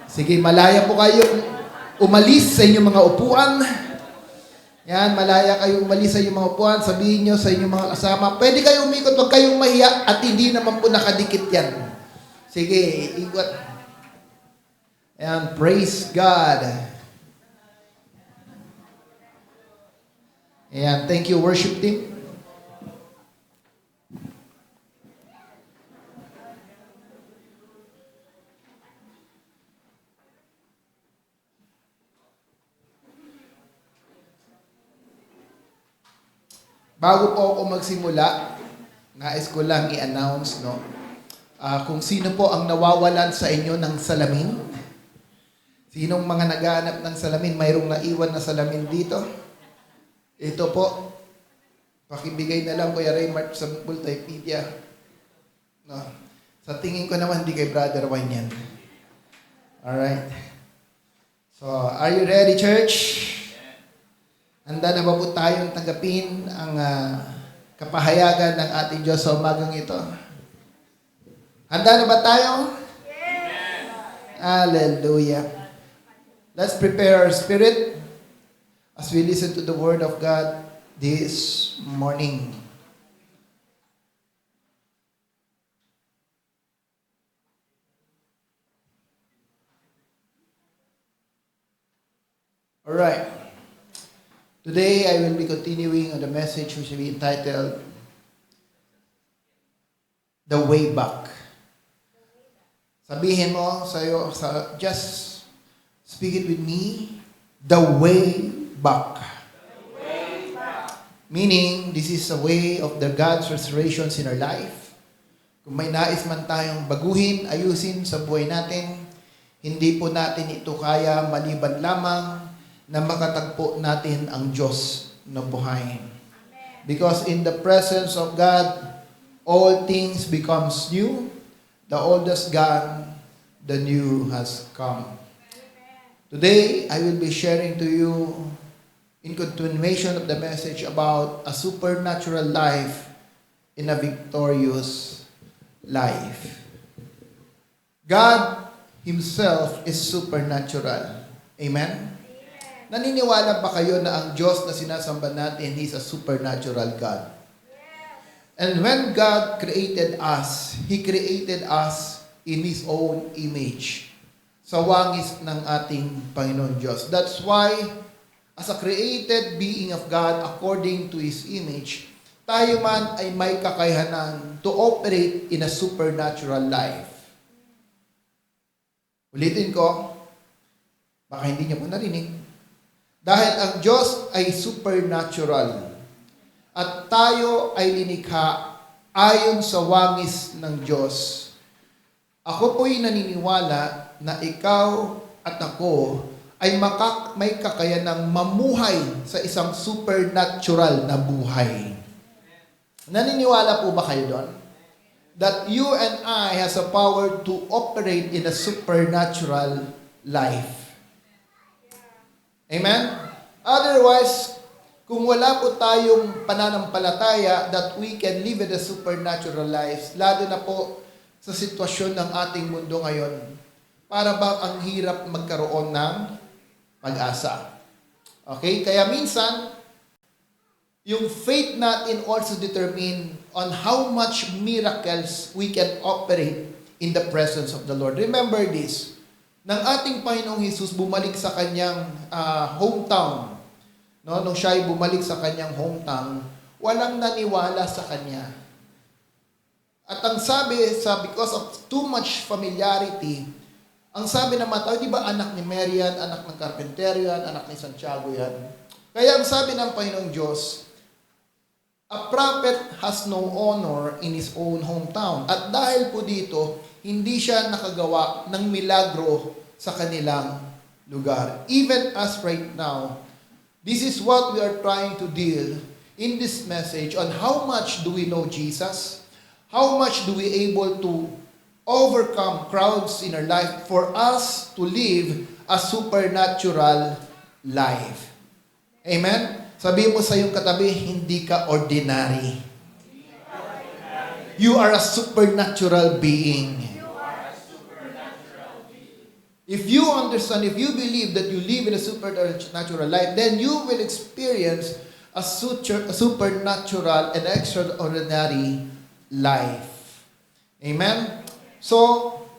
Sige, malaya po kayo umalis sa inyong mga upuan. Yan, malaya kayo umalis sa inyong mga upuan. Sabihin nyo sa inyong mga kasama, pwede kayo umikot, huwag kayong mahiya at hindi naman po nakadikit yan. Sige, ikot. Ayan, praise God. Ayan, thank you worship team. Bago po ako magsimula, nais ko lang i-announce, no? Kung sino po ang nawawalan sa inyo ng salamin. Sinong mga naghahanap ng salamin, mayroong naiwan na salamin dito. Ito po, pakibigay na lang Kuya Raymart sa Multipedia. No? Sa tingin ko naman, di kay Brother Wine yan. Alright. So, are you ready, church? Handa na ba po tayong tanggapin ang kapahayagan ng ating Diyos sa umagang ito? Handa na ba tayo? Yes! Hallelujah. Let's prepare our spirit as we listen to the Word of God this morning. All right. Today, I will be continuing on the message which will be entitled, The Way Back. Sabihin mo sa'yo, just speak it with me, The Way Back. Meaning, this is a way of the God's restorations in our life. Kung may nais man tayong baguhin, ayusin sa buhay natin, hindi po natin ito kaya maliban lamang na makatagpo natin ang Diyos na buhay. Because in the presence of God, all things becomes new. The old has gone, the new has come. Today, I will be sharing to you, in continuation of the message, about a supernatural life in a victorious life. God Himself is supernatural. Amen? Naniniwala ba kayo na ang Diyos na sinasamba natin, He's a supernatural God? And when God created us, He created us in His own image. Sa wangis ng ating Panginoon Diyos. That's why, as a created being of God, according to His image, tayo man ay may kakayahan to operate in a supernatural life. Ulitin ko, baka hindi niyo po narinig. Dahil ang Diyos ay supernatural at tayo ay linikha ayon sa wangis ng Diyos. Ako po'y naniniwala na ikaw at ako ay may kakayanang mamuhay sa isang supernatural na buhay. Naniniwala po ba kayo doon? That you and I has a power to operate in a supernatural life. Amen? Otherwise, kung wala po tayong pananampalataya that we can live in a supernatural life, lalo na po sa sitwasyon ng ating mundo ngayon, para bang ang hirap magkaroon ng pag-asa. Okay? Kaya minsan, yung faith natin also determine on how much miracles we can operate in the presence of the Lord. Remember this, nang ating Panginoong Hesus bumalik sa kanyang hometown, no? Nung siya ay bumalik sa kanyang hometown, walang naniwala sa kanya. At ang sabi, because of too much familiarity, ang sabi ng mga tao, di ba anak ni Mary yan, anak ng Carpintero yan, anak ni Santiago yan. Kaya ang sabi ng Panginoong Diyos, a prophet has no honor in his own hometown. At dahil po dito, hindi siya nakagawa ng milagro sa kanilang lugar. Even as right now, this is what we are trying to deal in this message on how much do we know Jesus? How much do we able to overcome crowds in our life for us to live a supernatural life? Amen? Sabihin mo sa iyong katabi, hindi ka ordinary. You are a supernatural being. If you understand, if you believe that you live in a supernatural life, then you will experience a supernatural and extraordinary life. Amen? So,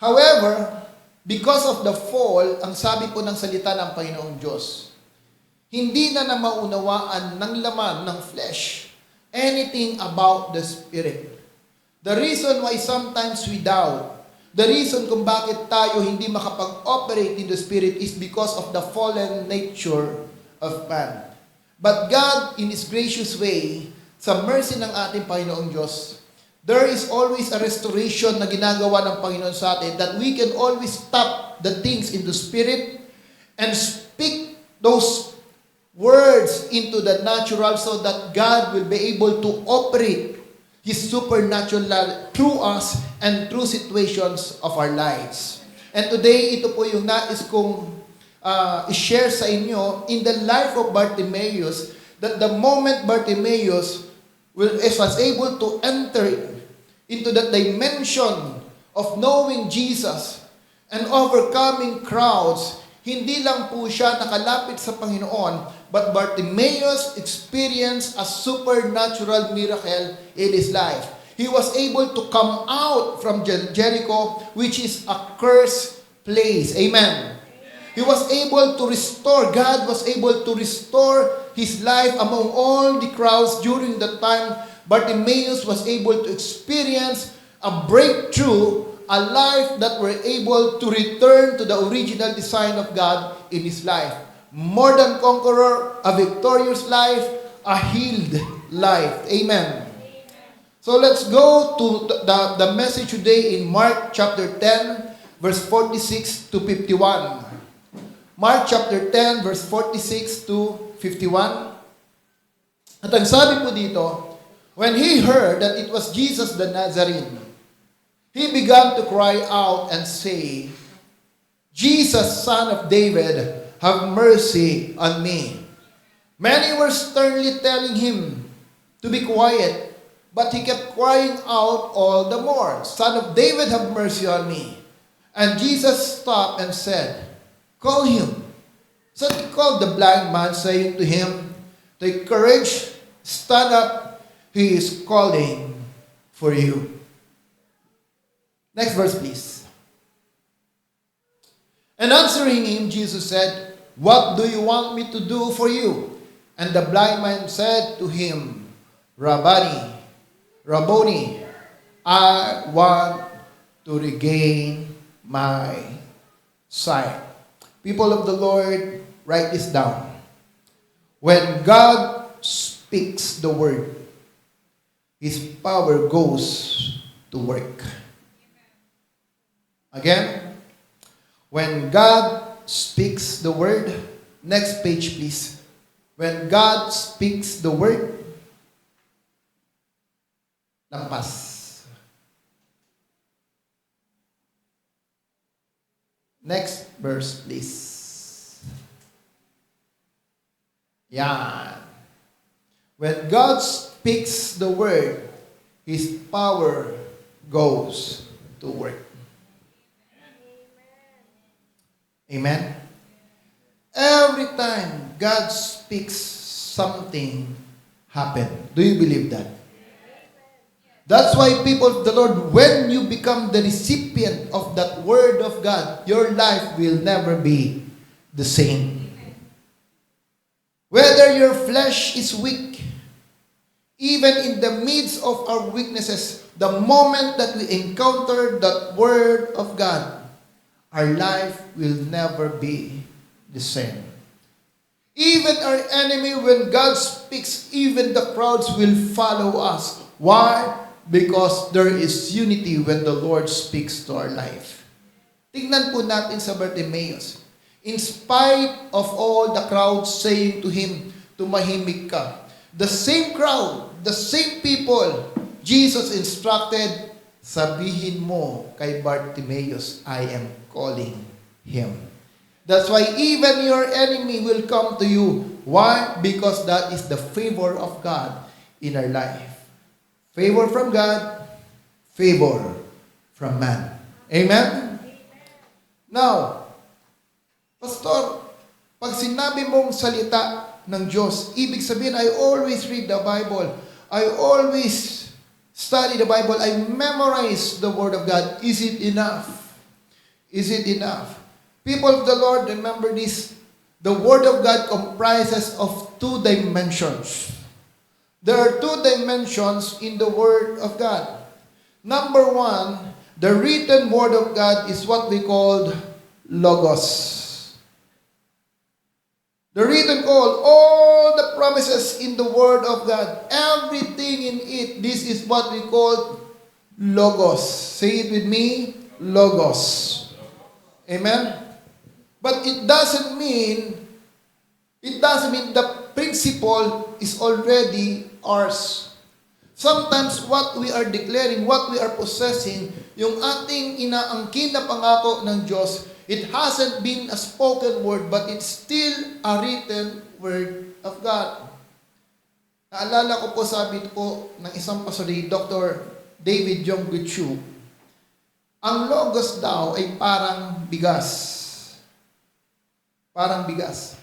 however, because of the fall, ang sabi po ng salita ng Panginoong Diyos, hindi na maunawaan ng laman ng flesh anything about the Spirit. The reason why sometimes we doubt, the reason kung bakit tayo hindi makapag-operate in the Spirit is because of the fallen nature of man. But God, in His gracious way, sa mercy ng ating Panginoong Diyos, there is always a restoration na ginagawa ng Panginoon sa atin that we can always stop the things in the Spirit and speak those words into the natural so that God will be able to operate His supernatural through us and through situations of our lives. And today, ito po yung nais kong i-share sa inyo in the life of Bartimaeus, that the moment Bartimaeus was able to enter into that dimension of knowing Jesus and overcoming crowds, hindi lang po siya nakalapit sa Panginoon, but Bartimaeus experienced a supernatural miracle in his life. He was able to come out from Jericho, which is a cursed place. Amen. He was able to restore, God was able to restore his life among all the crowds during the time Bartimaeus was able to experience a breakthrough, a life that were able to return to the original design of God in his life. More than conqueror, a victorious life, a healed life. Amen. So let's go to the message today in Mark chapter 10, verse 46 to 51. Mark chapter 10, verse 46 to 51. At ang sabi po dito, when he heard that it was Jesus the Nazarene, he began to cry out and say, Jesus, Son of David, have mercy on me. Many were sternly telling him to be quiet, but he kept crying out all the more, Son of David, have mercy on me. And Jesus stopped and said, call him. So he called the blind man, saying to him, take courage, stand up, he is calling for you. Next verse, please. And answering him, Jesus said, what do you want me to do for you? And the blind man said to him, Rabboni, I want to regain my sight. People of the Lord, write this down. When God speaks the word, His power goes to work. Again, when God speaks the word, next page please. When God speaks the word, lampas. Next verse please. Yan. When God speaks the word, His power goes to work. Amen? Every time God speaks, something happen. Do you believe that? That's why, people of the Lord, when you become the recipient of that word of God, your life will never be the same. Whether your flesh is weak, even in the midst of our weaknesses, the moment that we encounter that word of God, our life will never be the same. Even our enemy, when God speaks, even the crowds will follow us. Why? Because there is unity when the Lord speaks to our life. Tingnan po natin sa Bartimaeus. In spite of all the crowds saying to him, tumahimik ka, the same crowd, the same people, Jesus instructed, sabihin mo kay Bartimaeus, I am calling him. That's why even your enemy will come to you. Why? Because that is the favor of God in our life. Favor from God, favor from man. Amen? Now, Pastor, pag sinabi mong salita ng Diyos, ibig sabihin, I always read the Bible. I always study the Bible. I memorize the Word of God. Is it enough? Is it enough? People of the Lord, remember this. The Word of God comprises of two dimensions. There are two dimensions in the Word of God. Number one, the written Word of God is what we call Logos. The written call, all the promises in the Word of God, everything in it, this is what we call Logos. Say it with me, Logos. Amen? But it doesn't mean the principle is already ours. Sometimes what we are declaring, what we are possessing, yung ating inaangkin na pangako ng Diyos, it hasn't been a spoken word, but it's still a written word of God. Naalala ko po, sabi po ng isang pastor, Dr. David Jongguchu, ang Logos daw ay parang bigas. Parang bigas.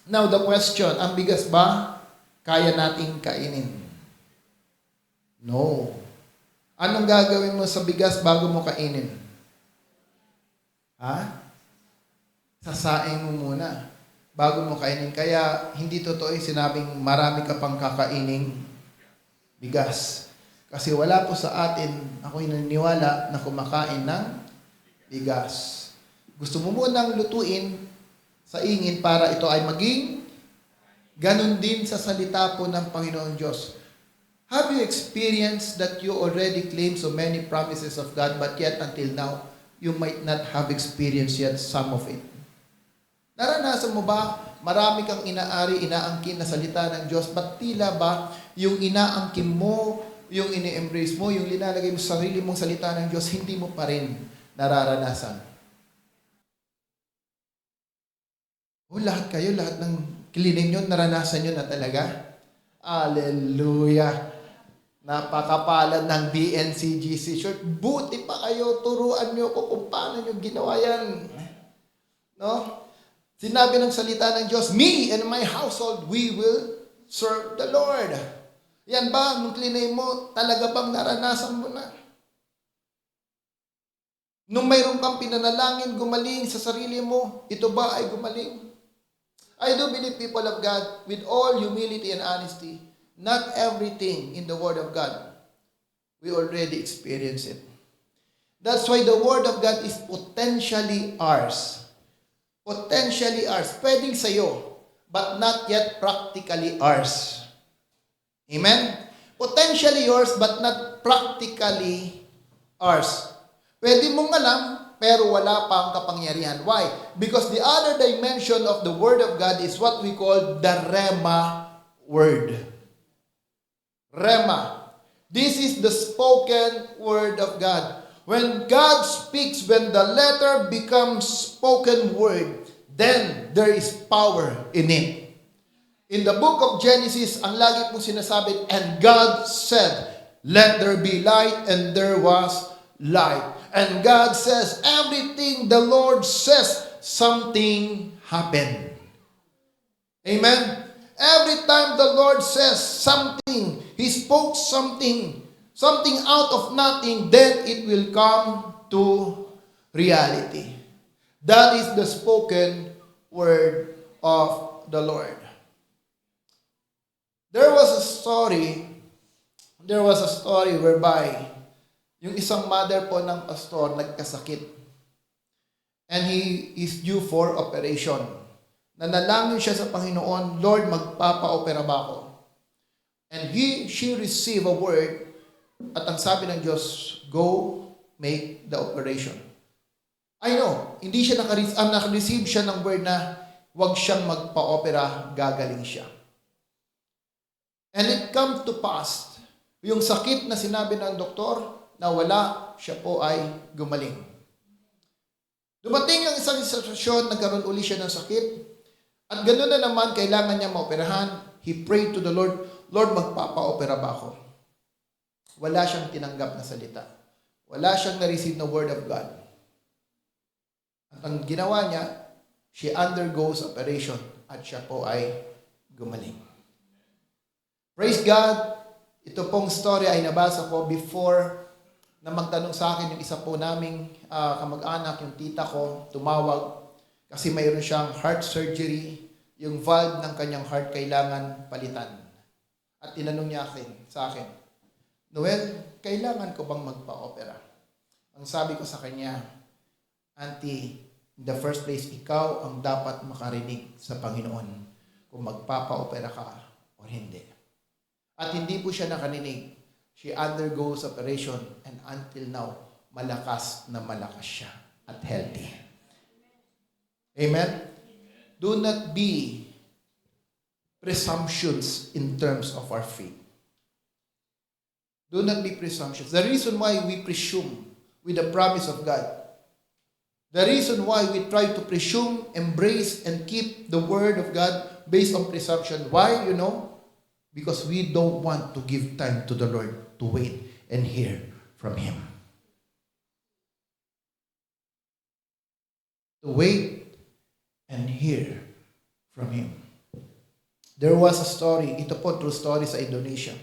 Now the question, ang bigas ba kaya nating kainin? No. Anong gagawin mo sa bigas bago mo kainin? Ha? Sasaing mo muna bago mo kainin. Kaya hindi totoo yung sinabing marami ka pang kakaining bigas. Kasi wala po sa atin, ako'y naniniwala na kumakain ng bigas. Gusto mo munang lutuin sa ingin para ito ay maging ganun din sa salita po ng Panginoon Diyos. Have you experienced that you already claim so many promises of God, but yet until now, you might not have experienced yet some of it? Naranasan mo ba, marami kang inaari, inaangkin na salita ng Diyos, but tila ba yung inaangkin mo, yung ini-embrace mo, yung linalagay mo sa sarili mong salita ng Diyos, hindi mo pa rin nararanasan? Lahat kayo, lahat ng kilining nyo, naranasan nyo na talaga? Hallelujah! Napakapalad ng BNCGC Church. Buti pa kayo, turuan nyo ko kung paano nyo ginawa yan. No? Sinabi ng salita ng Diyos, me and my household, we will serve the Lord. Yan ba, nung klinay mo, talaga bang naranasan mo na? Nung mayroon kang pinanalangin, gumaling sa sarili mo, ito ba ay gumaling? I do believe, people of God, with all humility and honesty, not everything in the Word of God, we already experience it. That's why the Word of God is potentially ours. Potentially ours. Pwedeng sa'yo, but not yet practically ours. Amen? Potentially yours, but not practically ours. Pwede mong alam, pero wala pang kapangyarihan. Why? Because the other dimension of the Word of God is what we call the Rema Word. Rema. This is the spoken word of God. When God speaks, when the letter becomes spoken word, then there is power in it. In the book of Genesis, ang lagi pong sinasabi, and God said, let there be light, and there was light. And God says, everything the Lord says, something happened. Amen? Every time the Lord says something, He spoke something out of nothing, then it will come to reality. That is the spoken word of the Lord. There was a story whereby yung isang mother po ng pastor nagkasakit. And he is due for operation. Nanalangin siya sa Panginoon, Lord, magpapa-opera ba ako? And she received a word, at ang sabi ng Diyos, go make the operation. I know, hindi siya naka-receive siya ng word na huwag siyang magpa-opera, gagaling siya. And it come to pass, yung sakit na sinabi ng doktor, na wala, siya po ay gumaling. Dumating ang isang sitwasyon, nagkaroon uli siya ng sakit, at ganoon na naman, kailangan niya maoperahan. He prayed to the Lord, Lord, magpapa-opera ba ako? Wala siyang tinanggap na salita. Wala siyang na-receive na word of God. At ang ginawa niya, she undergoes operation at siya po ay gumaling. Praise God! Ito pong story ay nabasa ko before na magtanong sa akin yung isa po naming kamag-anak, yung tita ko, tumawag kasi mayroon siyang heart surgery, yung valve ng kanyang heart kailangan palitan. At tinanong niya sa akin, Noel, kailangan ko bang magpa-opera? Ang sabi ko sa kanya, Auntie, in the first place, ikaw ang dapat makarinig sa Panginoon kung magpapa-opera ka o hindi. At hindi po siya nakarinig. She undergoes operation and until now, malakas siya at healthy. Amen? Do not be presumptuous in terms of our faith. Do not be presumptuous. The reason why we presume with the promise of God, the reason why we try to presume, embrace, and keep the word of God based on presumption. Why? You know? Because we don't want to give time to the Lord to wait and hear from Him. To wait and hear from Him. There was a story, ito po true story sa Indonesia.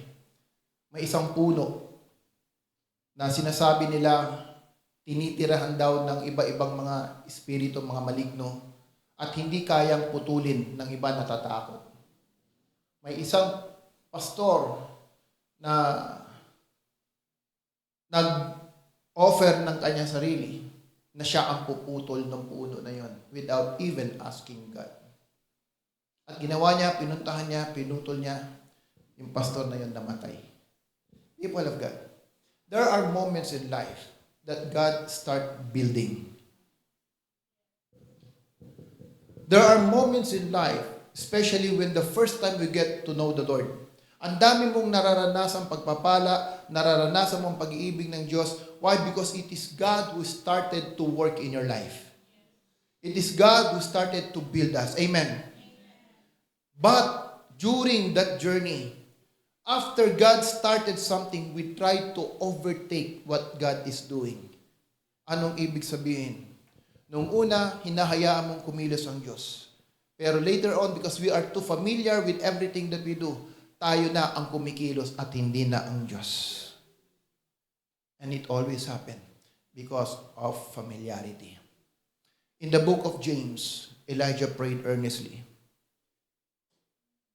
May isang puno na sinasabi nila tinitirahan daw ng iba-ibang mga espiritu, mga maligno, at hindi kayang putulin ng iba natatakot. May isang pastor na nag-offer ng kanyang sarili na siya ang puputol ng puno na yon without even asking God. At ginawa niya, pinuntahan niya, pinutol niya, yung pastor na yon namatay. People of God, there are moments in life that God start building. There are moments in life, especially when the first time we get to know the Lord. Ang dami mong nararanasang pagpapala, nararanasan mong pag-iibig ng Diyos. Why? Because it is God who started to work in your life. It is God who started to build us. Amen. But during that journey, after God started something, we try to overtake what God is doing. Anong ibig sabihin? Nung una, hinahayaan mong kumilos ang Diyos. Pero later on, because we are too familiar with everything that we do, tayo na ang kumikilos at hindi na ang Diyos. And it always happened because of familiarity. In the book of James, Elijah prayed earnestly.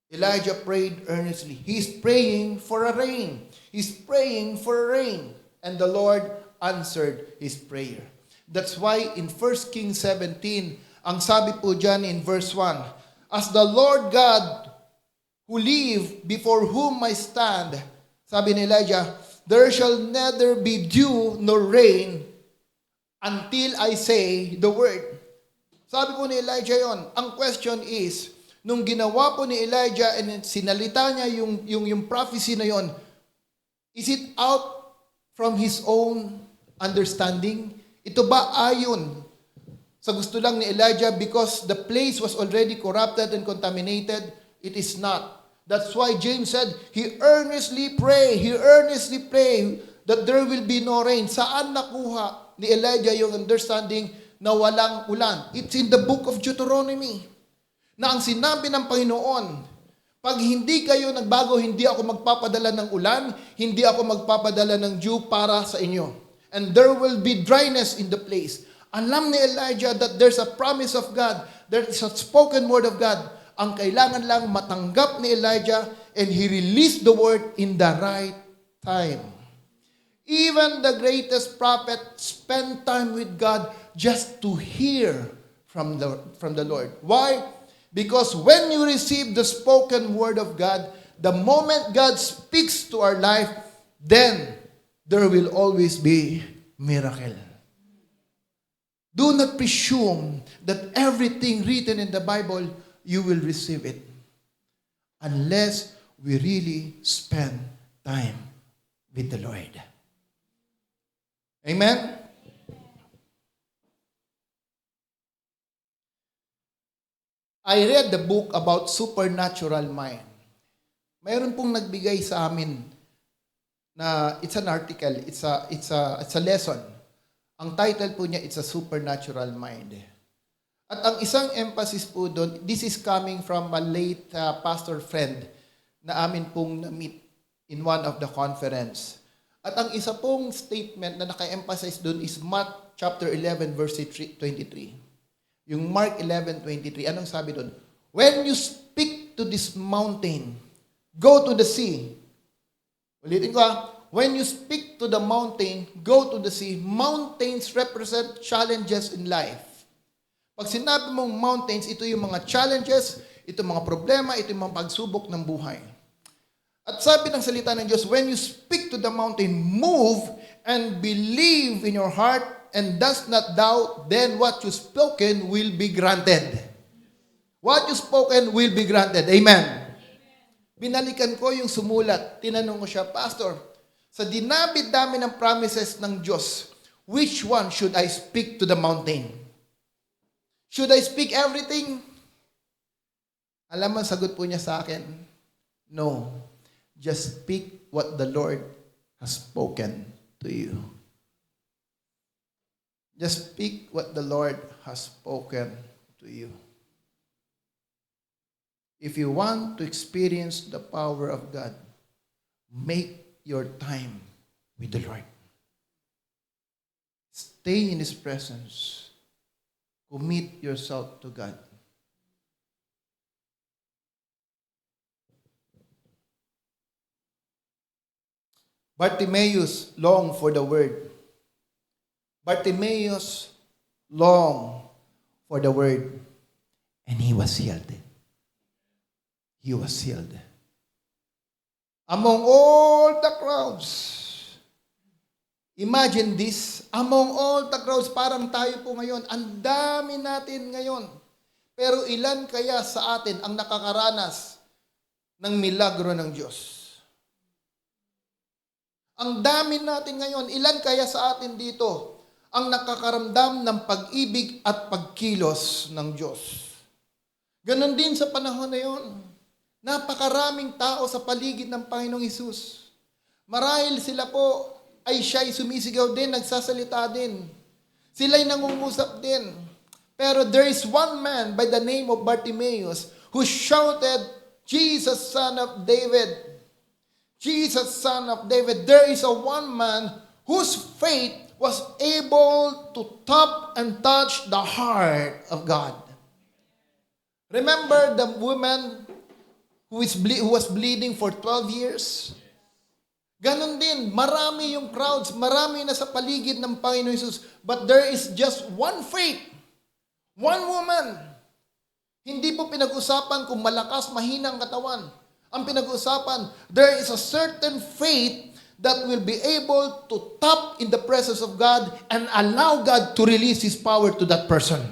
Elijah prayed earnestly. He's praying for a rain. He's praying for a rain. And the Lord answered his prayer. That's why in 1 Kings 17, ang sabi po dyan in verse 1, As the Lord God who live before whom I stand, sabi ni Elijah, there shall neither be dew nor rain until I say the word. Sabi po ni Elijah yon. Ang question is, nung ginawa po ni Elijah and sinalita niya yung prophecy na yon, is it out from his own understanding? Ito ba ayon sa gusto lang ni Elijah because the place was already corrupted and contaminated? It is not. That's why James said, he earnestly prayed that there will be no rain. Saan nakuha ni Elijah yung understanding na walang ulan? It's in the book of Deuteronomy. Na ang sinabi ng Panginoon, pag hindi kayo nagbago, hindi ako magpapadala ng ulan, hindi ako magpapadala ng dew para sa inyo. And there will be dryness in the place. Alam ni Elijah that there's a promise of God, there is a spoken word of God. Ang kailangan lang matanggap ni Elijah and he released the word in the right time. Even the greatest prophet spent time with God just to hear from the Lord. Why? Because when you receive the spoken word of God, the moment God speaks to our life, then there will always be miracle. Do not presume that everything written in the Bible, you will receive it. Unless we really spend time with the Lord. Amen? I read the book about supernatural mind. Mayroon pong nagbigay sa amin na it's an article, it's a lesson Ang title po niya, It's a Supernatural Mind. At ang isang emphasis po doon, this is coming from a late pastor friend na amin pong na-meet in one of the conference. At ang isa pong statement na naka-emphasize doon is Mark chapter 11 verse 23. Yung Mark 11:23, anong sabi doon? When you speak to this mountain, go to the sea. Ulitin ko when you speak to the mountain, go to the sea. Mountains represent challenges in life. Pag sinabi mong mountains, ito yung mga challenges, ito mga problema, ito yung mga pagsubok ng buhay. At sabi ng salita ng Diyos, when you speak to the mountain, move and believe in your heart and does not doubt, then what you spoken will be granted. What you spoken will be granted. Amen. Binalikan ko yung sumulat. Tinanong ko siya, Pastor, sa dinami-dami ng promises ng Diyos, which one should I speak to the mountain? Should I speak everything? Alam mo, sagot po niya sa akin, no. Just speak what the Lord has spoken to you. Just speak what the Lord has spoken to you. If you want to experience the power of God, make your time with the Lord. Stay in His presence. Commit yourself to God. Bartimaeus longed for the word. Bartimaeus longed for the word. And he was healed. He was healed. Among all the crowds, imagine this, among all the crowds, parang tayo po ngayon, ang dami natin ngayon. Pero ilan kaya sa atin ang nakakaranas ng milagro ng Diyos? Ang dami natin ngayon, ilan kaya sa atin dito ang nakakaramdam ng pag-ibig at pagkilos ng Diyos? Ganon din sa panahon na yon. Napakaraming tao sa paligid ng Panginoong Hesus. Marahil sila po ay siya'y sumisigaw din, nagsasalita din. Sila'y nangungusap din. Pero there is one man by the name of Bartimaeus who shouted, Jesus, Son of David. Jesus, Son of David. There is a one man whose faith was able to tap and touch the heart of God. Remember the woman who was bleeding for 12 years? Ganon din, marami yung crowds, marami na sa paligid ng Panginoon Hesus, but there is just one faith, one woman. Hindi po pinag-usapan kung malakas, mahina ang katawan. Ang pinag-usapan, there is a certain faith that will be able to tap in the presence of God and allow God to release His power to that person.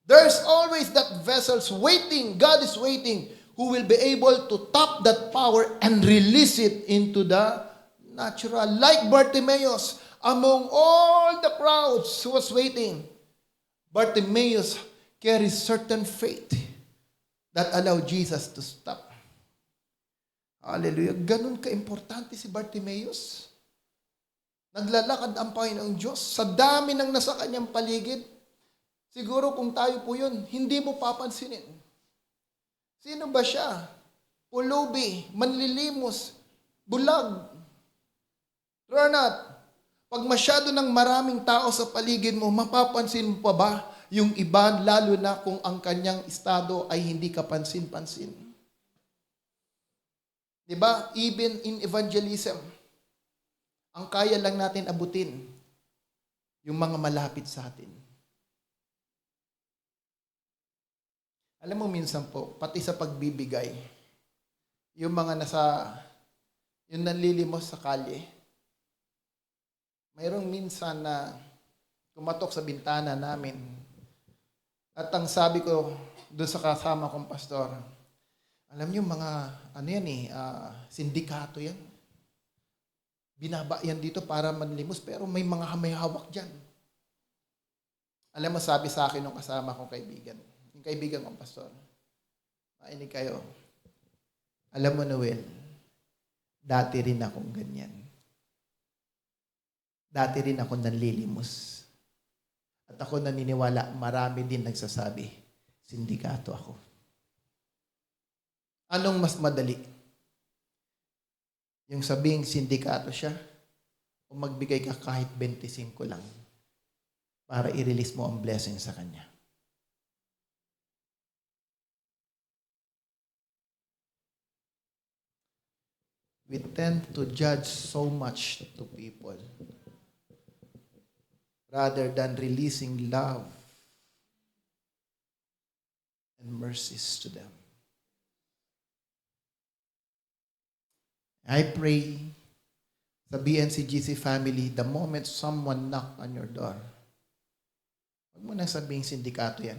There's always that vessels waiting, God is waiting, who will be able to tap that power and release it into the natural. Like Bartimaeus, among all the crowds who was waiting, Bartimaeus carries certain faith that allowed Jesus to stop. Hallelujah. Ganun ka-importante si Bartimaeus. Naglalakad ang Panginoong Diyos sa dami ng nasa kanyang paligid. Siguro kung tayo po yun, hindi mo papansinin. Sino ba siya? Pulubi, manlilimos, bulag. Ronald, pag masyado ng maraming tao sa paligid mo, mapapansin mo pa ba yung iba, lalo na kung ang kanyang estado ay hindi kapansin-pansin? Diba? Even in evangelism, ang kaya lang natin abutin, yung mga malapit sa atin. Alam mo minsan po, pati sa pagbibigay, yung mga yung nanlilimos sa kalye, mayroong minsan na kumatok sa bintana namin. At ang sabi ko doon sa kasama kong pastor, alam niyo mga, sindikato yan. Binaba yan dito para manlimos, pero may mga may hawak dyan. Alam mo, sabi sa akin ng kasama kong kaibigan, yung kaibigan kong pastor, mainig kayo, alam mo Noel, dati rin akong ganyan. Dati rin ako nanlilimos. At ako naniniwala, marami din nagsasabi, sindikato ako. Anong mas madali? Yung sabing sindikato siya, o magbigay ka kahit 25 lang para i-release mo ang blessing sa kanya. We tend to judge so much to people rather than releasing love and mercies to them. I pray sa BNCGC family, the moment someone knock on your door, huwag mo na sabihin sindikato yan.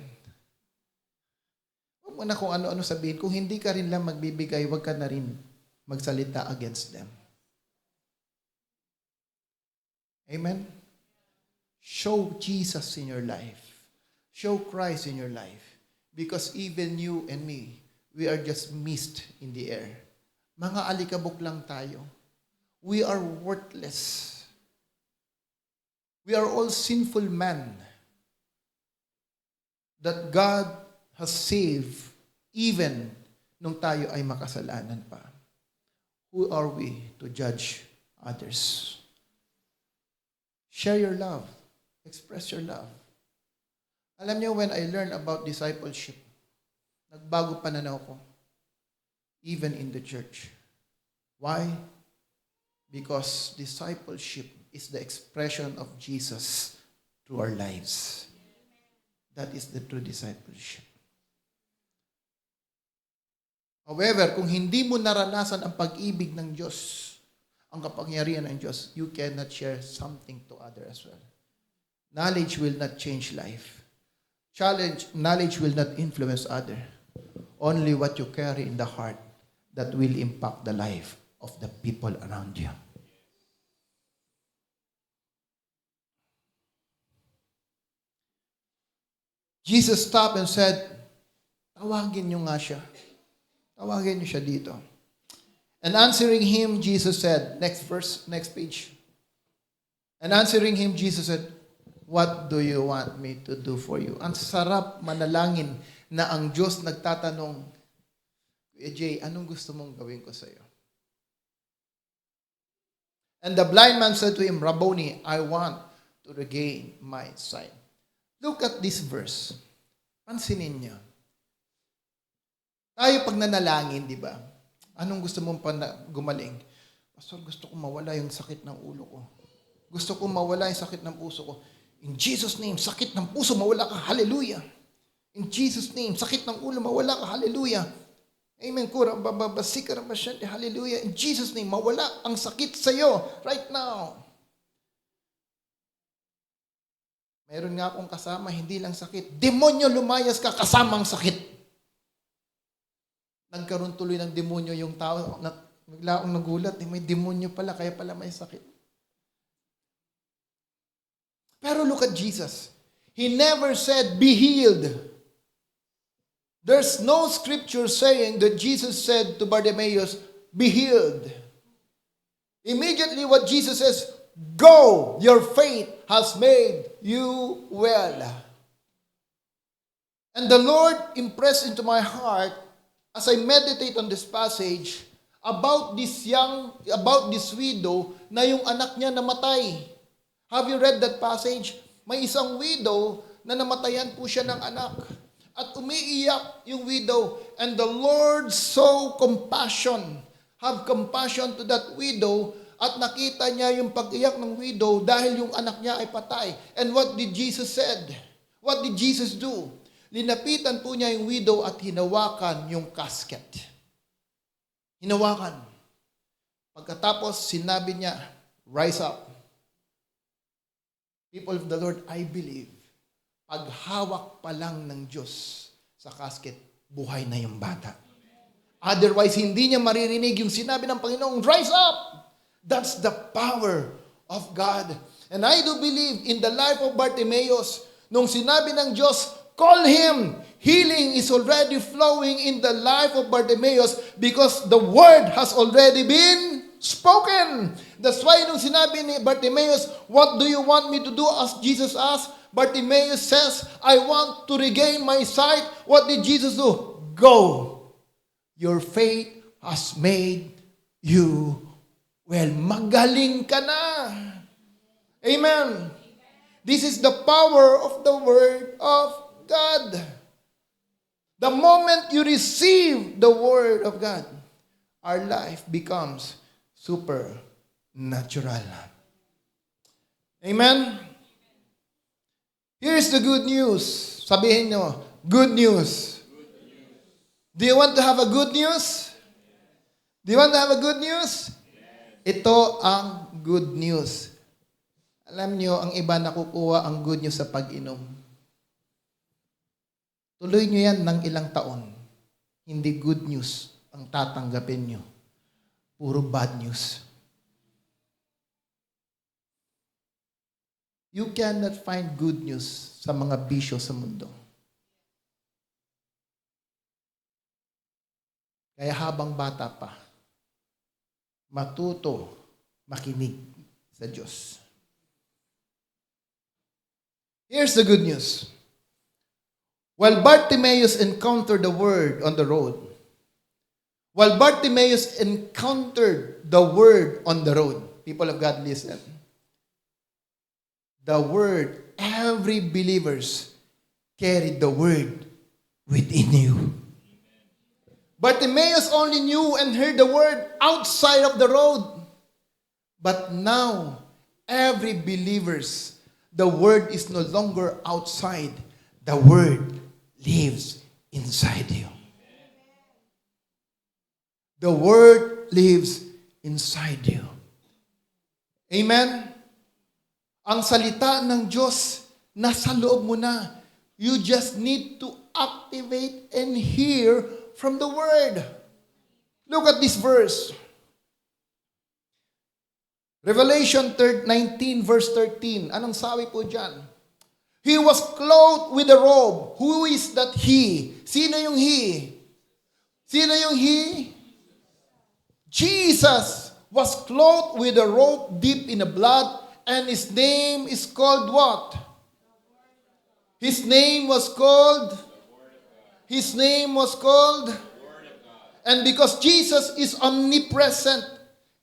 Huwag mo na kung ano-ano sabihin. Kung hindi ka rin lang magbibigay, huwag ka na rin magsalita against them. Amen? Show Jesus in your life. Show Christ in your life. Because even you and me, we are just mist in the air. Mga alikabok lang tayo. We are worthless. We are all sinful men that God has saved even nung tayo ay makasalanan pa. Who are we to judge others? Share your love. Express your love. Alam niyo, when I learned about discipleship, nagbago pananaw ko. Even in the church. Why? Because discipleship is the expression of Jesus through our lives. That is the true discipleship. However, kung hindi mo naranasan ang pag-ibig ng Diyos, ang kapangyarihan ng Diyos, you cannot share something to others as well. Knowledge will not change life. Knowledge will not influence others. Only what you carry in the heart that will impact the life of the people around you. Jesus stopped and said, tawagin niyo nga siya. Tawagin niyo siya dito. And answering him, Jesus said, next verse, next page. And answering him, Jesus said, what do you want me to do for you? Ang sarap manalangin na ang Diyos nagtatanong, Jay, anong gusto mong gawin ko sa iyo? And the blind man said to him, Rabboni, I want to regain my sight. Look at this verse. Pansinin niyo. Tayo pag nanalangin, di ba? Anong gusto mong gumaling? Pastor, gusto ko mawala yung sakit ng ulo ko. Gusto ko mawala yung sakit ng puso ko. In Jesus' name, sakit ng puso, mawala ka. Hallelujah. In Jesus' name, sakit ng ulo, mawala ka. Hallelujah. Amen. Hallelujah. In Jesus' name, mawala ang sakit sa iyo right now. Mayroon nga akong kasama, hindi lang sakit. Demonyo lumayas ka, kasamang sakit. Nagkaroon tuloy ng demonyo yung tao. Bigla akong nagulat, may demonyo pala, kaya pala may sakit. Pero look at Jesus. He never said, be healed. There's no scripture saying that Jesus said to Bartimaeus, be healed. Immediately what Jesus says, go, your faith has made you well. And the Lord impressed into my heart as I meditate on this passage about this widow na yung anak niya namatay. Have you read that passage? May isang widow na namatayan po siya ng anak. At umiiyak yung widow. And the Lord have compassion to that widow. At nakita niya yung pag-iyak ng widow dahil yung anak niya ay patay. And what did Jesus said? What did Jesus do? Linapitan po niya yung widow at hinawakan yung casket. Hinawakan. Pagkatapos, sinabi niya, rise up. People of the Lord, I believe, paghawak pa lang ng Diyos sa casket, buhay na yung bata. Otherwise, hindi niya maririnig yung sinabi ng Panginoong, rise up! That's the power of God. And I do believe in the life of Bartimaeus, nung sinabi ng Diyos, call him. Healing is already flowing in the life of Bartimaeus because the word has already been spoken. That's why nung sinabi ni Bartimaeus, what do you want me to do? As Jesus asked, Bartimaeus says, I want to regain my sight. What did Jesus do? Go. Your faith has made you well. Magaling ka na. Amen. This is the power of the Word of God. The moment you receive the Word of God, our life becomes supernatural. Amen? Here's the good news. Sabihin nyo, good news. Do you want to have a good news? Do you want to have a good news? Ito ang good news. Alam nyo, ang iba nakukuha ang good news sa pag-inom. Tuloy nyo yan ng ilang taon. Hindi good news ang tatanggapin nyo. Puro bad news. You cannot find good news sa mga bisyo sa mundo. Kaya habang bata pa, matuto, makinig sa Diyos. Here's the good news. While Bartimaeus encountered the Word on the road, people of God, listen. The Word, every believers carried the Word within you. Bartimaeus only knew and heard the Word outside of the road. But now, every believers, the Word is no longer outside. The Word lives inside you. The Word lives inside you. Amen? Ang salita ng Diyos nasa loob mo na. You just need to activate and hear from the Word. Look at this verse. Revelation 19 verse 13. Anong sabi po dyan? He was clothed with a robe. Who is that he? Sino yung he? Sino yung he? Jesus was clothed with a robe dipped in the blood, and his name is called what? His name was called? His name was called? And because Jesus is omnipresent,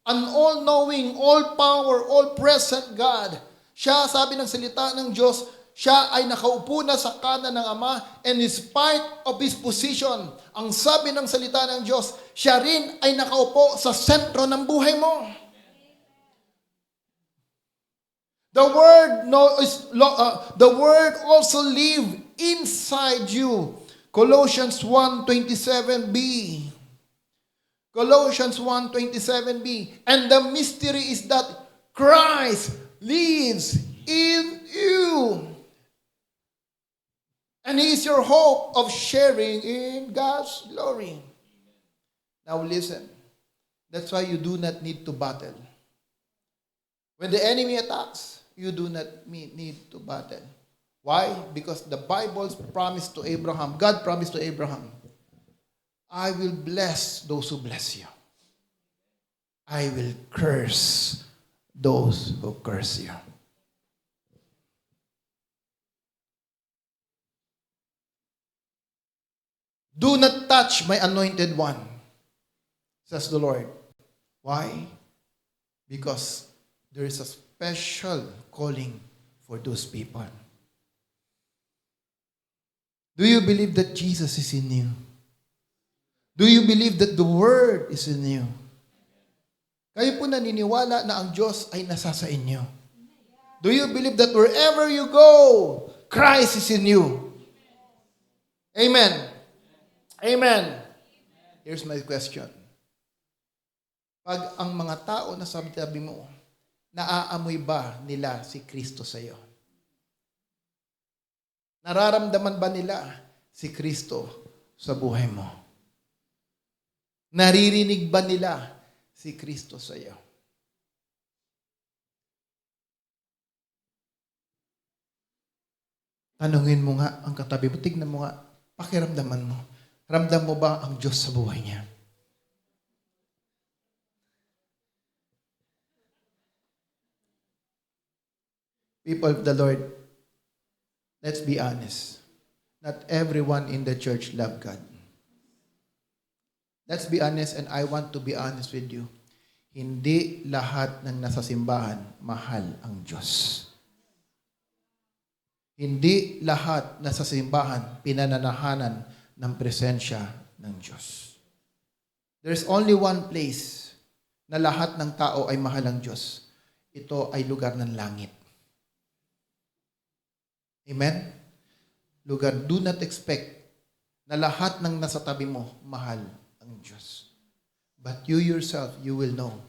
an all-knowing, all-power, all-present God, siya, sabi ng salita ng Diyos, siya ay nakaupo na sa kanan ng Ama, and in spite of His position, ang sabi ng salita ng Diyos, siya rin ay nakaupo sa sentro ng buhay mo. The Word also live inside you. Colossians 1:27b. Colossians 1:27b. And the mystery is that Christ lives in you. And He is your hope of sharing in God's glory. Now listen. That's why you do not need to battle. When the enemy attacks, you do not need to battle. Why? Because the Bible promised to Abraham, God promised to Abraham, I will bless those who bless you. I will curse those who curse you. Do not touch my anointed one, says the Lord. Why? Because there is a special calling for those people. Do you believe that Jesus is in you? Do you believe that the Word is in you? Kayo po naniniwala na ang Diyos ay nasa sa inyo? Do you believe that wherever you go, Christ is in you? Amen. Amen. Here's my question. Pag ang mga tao na sabi mo, naaamoy ba nila si Kristo sa iyo? Nararamdaman ba nila si Kristo sa buhay mo? Naririnig ba nila si Kristo sa iyo? Tanungin mo nga ang katabi mo, tignan mo nga, pakiramdaman mo. Ramdam mo ba ang Diyos sa buhay niya? People of the Lord, let's be honest. Not everyone in the church love God. Let's be honest, and I want to be honest with you. Hindi lahat ng nasa simbahan mahal ang Diyos. Hindi lahat nasa simbahan pinananahanan ng presensya ng Diyos. There's only one place na lahat ng tao ay mahal ang Diyos. Ito ay lugar ng langit. Amen? Lugar, do not expect na lahat ng nasa tabi mo mahal ang Diyos. But you yourself, you will know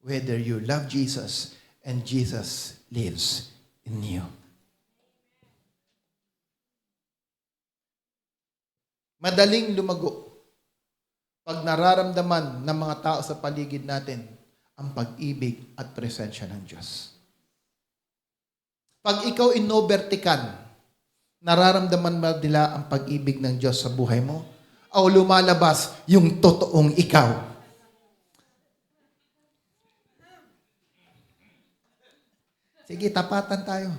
whether you love Jesus and Jesus lives in you. Madaling lumago pag nararamdaman ng mga tao sa paligid natin ang pag-ibig at presensya ng Diyos. Pag ikaw inobertikan, nararamdaman ba nila ang pag-ibig ng Diyos sa buhay mo? O lumalabas yung totoong ikaw? Sige, tapatan tayo.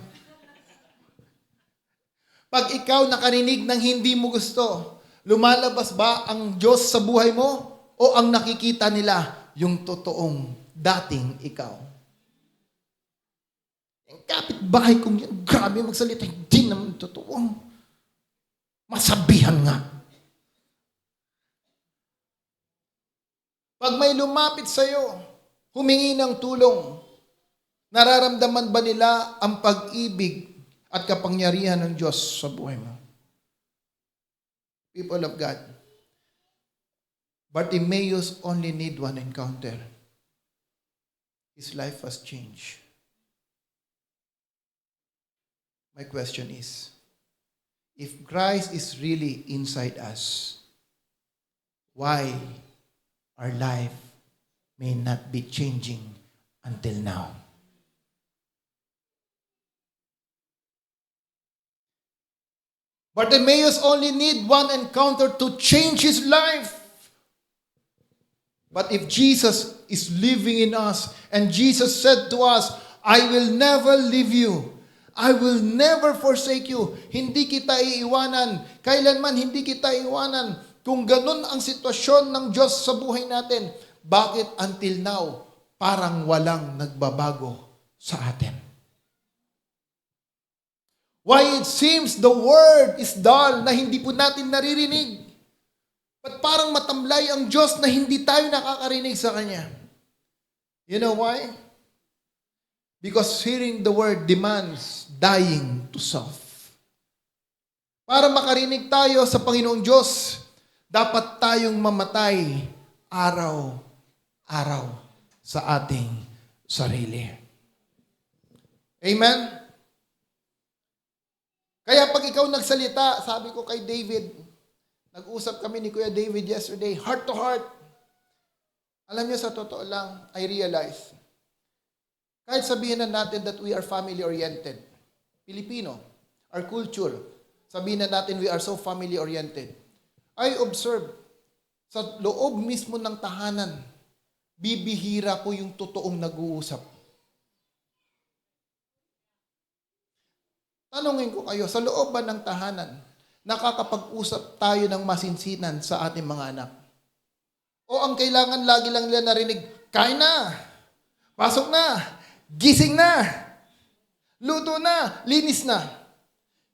Pag ikaw nakarinig ng hindi mo gusto, lumalabas ba ang Diyos sa buhay mo? O ang nakikita nila yung totoong dating ikaw? Ang kapitbahay kong yan, grabe magsalita, hindi naman totoo. Masabihan nga. Pag may lumapit sa'yo, humingi ng tulong, nararamdaman ba nila ang pag-ibig at kapangyarihan ng Diyos sa buhay mo? People of God, Bartimaeus only need one encounter. His life was changed. My question is, if Christ is really inside us, why our life may not be changing until now? Bartimaeus only need one encounter to change his life. But if Jesus is living in us, and Jesus said to us, I will never leave you. I will never forsake you. Hindi kita iiwanan. Kailanman hindi kita iiwanan. Kung ganun ang sitwasyon ng Diyos sa buhay natin, bakit until now, parang walang nagbabago sa atin? Why it seems the word is dull na hindi po natin naririnig? But parang matamlay ang Diyos na hindi tayo nakakarinig sa Kanya? You know why? Because hearing the word demands dying to self. Para makarinig tayo sa Panginoong Diyos, dapat tayong mamatay araw-araw sa ating sarili. Amen? Kaya pag ikaw nagsalita, sabi ko kay David, nag-usap kami ni Kuya David yesterday, heart to heart. Alam niyo, sa totoo lang, I realize, kahit sabihin na natin that we are family-oriented, Pilipino, our culture, sabihin na natin we are so family-oriented. I observe, sa loob mismo ng tahanan, bibihira po yung totoong nag-uusap. Tanungin ko kayo, sa loob ba ng tahanan, nakakapag-usap tayo ng masinsinan sa ating mga anak? O ang kailangan lagi lang nila narinig, kain na, pasok na, gising na, luto na, linis na.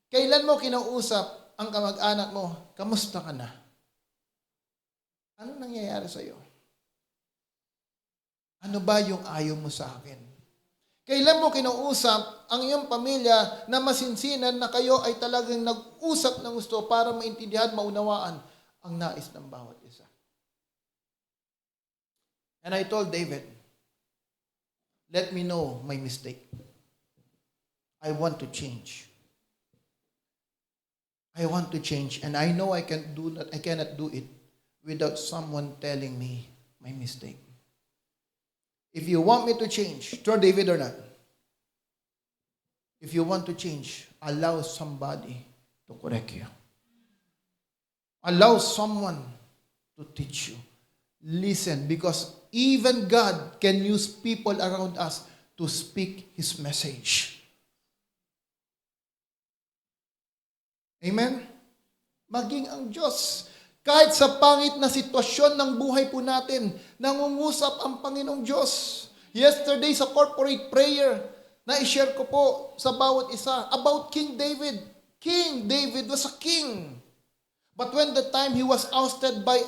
Kailan mo kinausap ang kamag-anak mo, kamusta ka na? Ano nangyayari sa iyo? Ano ba yung ayaw mo sa akin? Kailan mo kinausap ang iyong pamilya na masinsinan na kayo ay talagang nag-usap ng gusto para maintindihan, maunawaan ang nais ng bawat isa? And I told David, let me know my mistake. I want to change. I want to change, and I know I cannot do it without someone telling me my mistake. If you want me to change, trust David or not, if you want to change, allow somebody to correct you. Allow someone to teach you. Listen, because even God can use people around us to speak His message. Amen? Maging ang Diyos. Kahit sa pangit na sitwasyon ng buhay po natin, nangungusap ang Panginoong Diyos. Yesterday sa corporate prayer, na-share ko po sa bawat isa about King David. King David was a king. But when the time he was ousted by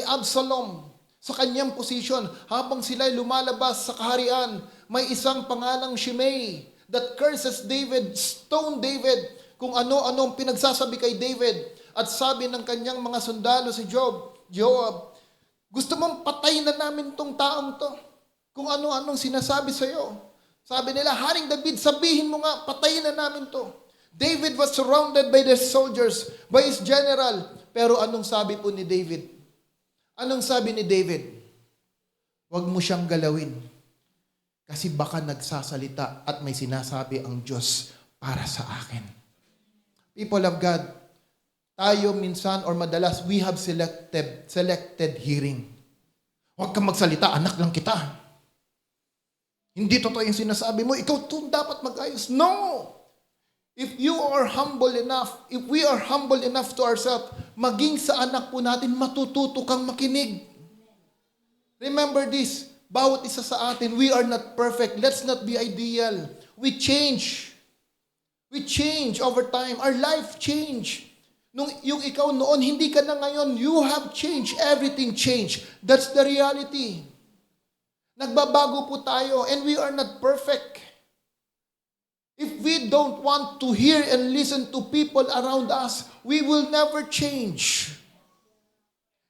Absalom sa kanyang posisyon, habang sila'y lumalabas sa kaharian, may isang pangalang Shimei that curses David, stone David, kung ano-ano ang pinagsasabi kay David. At sabi ng kanyang mga sundalo si Joab, gusto mong patayin na namin tong taong to? Kung ano-anong sinasabi sa'yo. Sabi nila, Haring David, sabihin mo nga, patayin na namin to. David was surrounded by the soldiers, by his general. Pero anong sabi po ni David? Anong sabi ni David? Huwag mo siyang galawin. Kasi baka nagsasalita at may sinasabi ang Diyos para sa akin. People of God, tayo minsan or madalas, we have selected hearing. Huwag kang magsalita, anak lang kita. Hindi totoo yung sinasabi mo, ikaw to dapat mag-ayos. No! If you are humble enough, if we are humble enough to ourselves, maging sa anak po natin, matututo kang makinig. Remember this, bawat isa sa atin, we are not perfect. Let's not be ideal. We change. We change over time. Our life change. Yung ikaw noon, hindi ka na ngayon. You have changed. Everything changed. That's the reality. Nagbabago po tayo and we are not perfect. If we don't want to hear and listen to people around us, we will never change.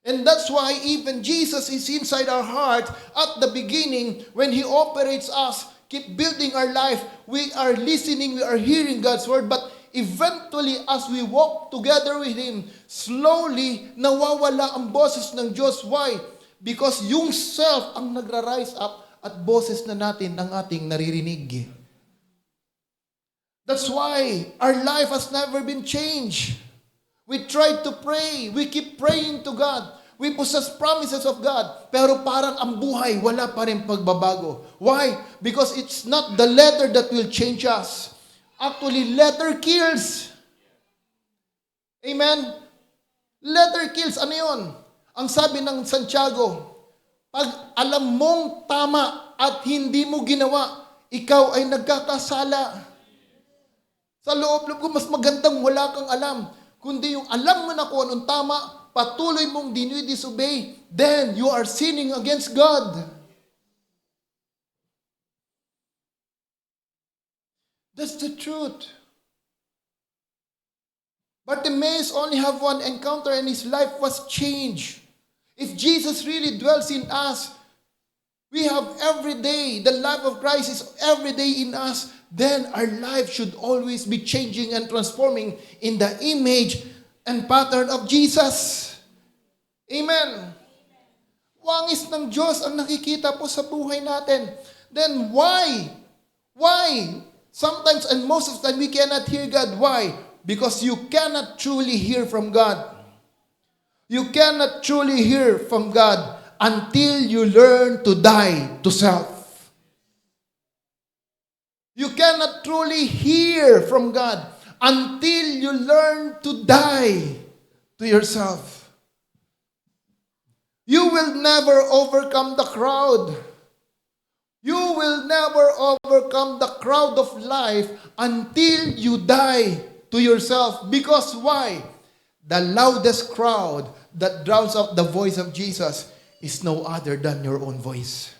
And that's why even Jesus is inside our heart at the beginning when He operates us, keep building our life. We are listening, we are hearing God's word, but eventually as we walk together with Him, slowly nawawala ang boses ng Diyos. Why? Because yung self ang nagra-rise up at boses na natin ang ating naririnig. That's why our life has never been changed. We try to pray. We keep praying to God. We possess promises of God. Pero parang ang buhay, wala pa rin pagbabago. Why? Because it's not the letter that will change us. Actually, letter kills. Amen? Letter kills. Ano yun? Ang sabi ng Santiago, pag alam mong tama at hindi mo ginawa, ikaw ay nagkakasala. Sa loob-loob ko, mas magandang wala kang alam. Kundi yung alam mo na kung anong tama, patuloy mong disobey, then you are sinning against God. That's the truth. Bartimaeus only have one encounter and his life was changed. If Jesus really dwells in us, we have every day, the life of Christ is every day in us, then our life should always be changing and transforming in the image and pattern of Jesus. Amen. Wangis ng Diyos ang nakikita po sa buhay natin. Then why? Why? Sometimes and most of the time we cannot hear God. Why? Because you cannot truly hear from God. You cannot truly hear from God until you learn to die to self. You cannot truly hear from God until you learn to die to yourself. You will never overcome the crowd. You will never overcome the crowd of life until you die to yourself. Because why? The loudest crowd that drowns out the voice of Jesus is no other than your own voice.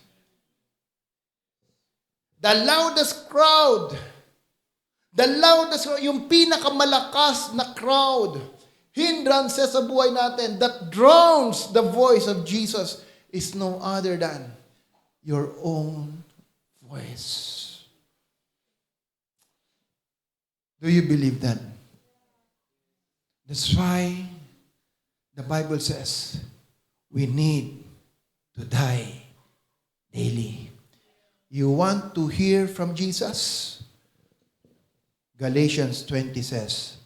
The loudest crowd, yung pinakamalakas na crowd, hindrances sa buhay natin that drowns the voice of Jesus is no other than your own voice. Do you believe that? That's why the Bible says we need to die daily. You want to hear from Jesus? Galatians 20 says,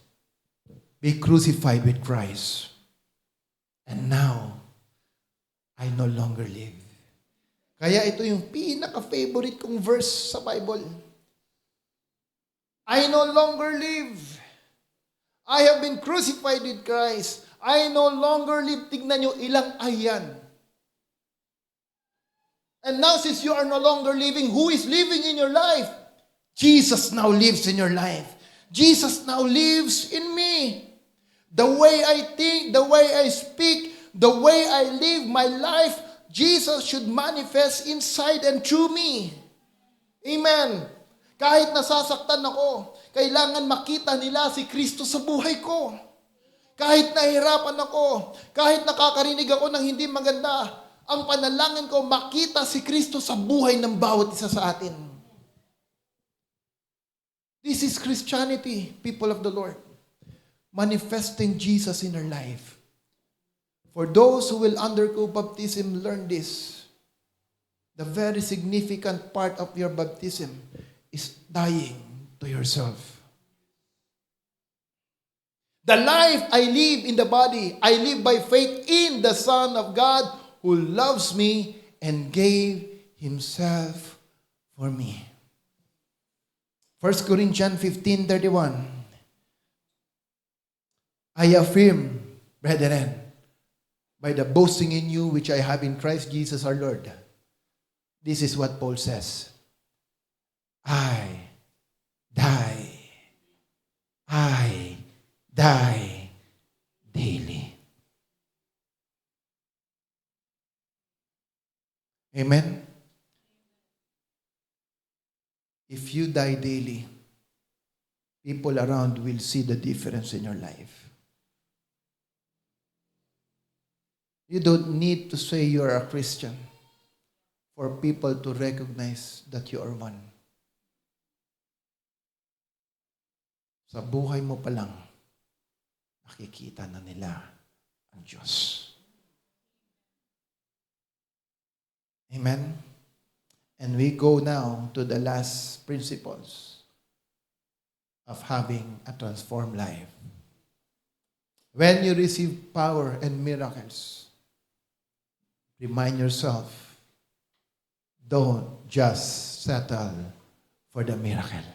be crucified with Christ. And now, I no longer live. Kaya ito yung pinaka-favorite kong verse sa Bible. I no longer live, I have been crucified with Christ. I no longer live. Tignan nyo, ilang ayan. And now since you are no longer living, who is living in your life? Jesus now lives in your life. Jesus now lives in me. The way I think, the way I speak, the way I live my life, Jesus should manifest inside and through me. Amen. Kahit nasasaktan ako, kailangan makita nila si Kristo sa buhay ko. Kahit nahihirapan ako, kahit nakakarinig ako ng hindi maganda, ang panalangin ko, makita si Kristo sa buhay ng bawat isa sa atin. This is Christianity, people of the Lord. Manifesting Jesus in our life. For those who will undergo baptism, learn this. The very significant part of your baptism is dying to yourself. The life I live in the body, I live by faith in the Son of God who loves me and gave Himself for me. 1 Corinthians 15:31. I affirm, brethren, by the boasting in you which I have in Christ Jesus our Lord. This is what Paul says. I die daily. Amen? If you die daily, people around will see the difference in your life. You don't need to say you are a Christian for people to recognize that you are one. Sa buhay mo pa lang, nakikita na nila ang Diyos. Amen? And we go now to the last principles of having a transformed life. When you receive power and miracles, remind yourself, don't just settle for the miracle.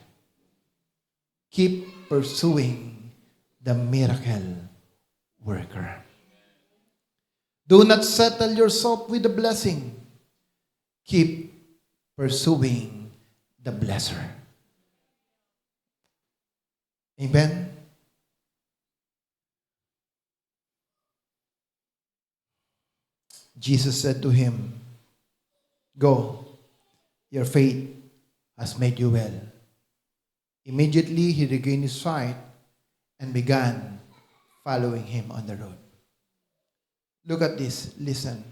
Keep pursuing the miracle worker. Do not settle yourself with the blessing. Keep pursuing the blesser. Amen? Jesus said to him, "Go, your faith has made you well." Immediately he regained his sight and began following him on the road. Look at this. Listen.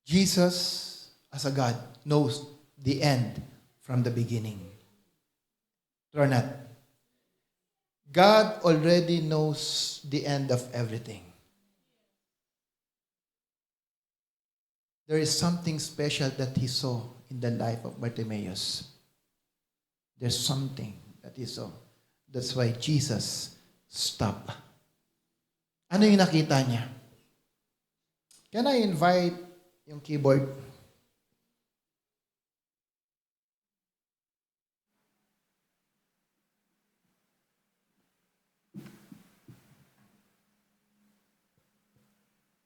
Jesus, as a God, knows the end from the beginning. Or not. God already knows the end of everything. There is something special that he saw in the life of Bartimaeus. There's something that he saw. That's why Jesus stopped. Ano yung nakita niya? Can I invite yung keyboard?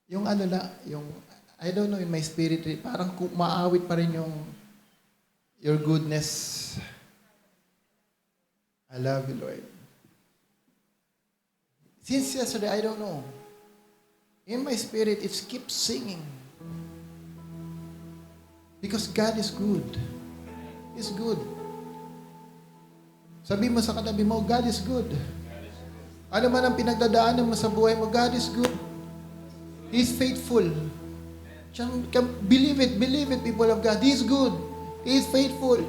Yung ano la, yung, I don't know, in my spirit, parang maawit pa rin yung your goodness. I love you, Lord. Since yesterday, I don't know. In my spirit, it keeps singing. Because God is good. He's good. Sabi mo sa katabi mo, God is good. Ano man ang pinagdadaanan mo sa buhay mo, God is good. He's faithful. Believe it, people of God. He's good. He's faithful.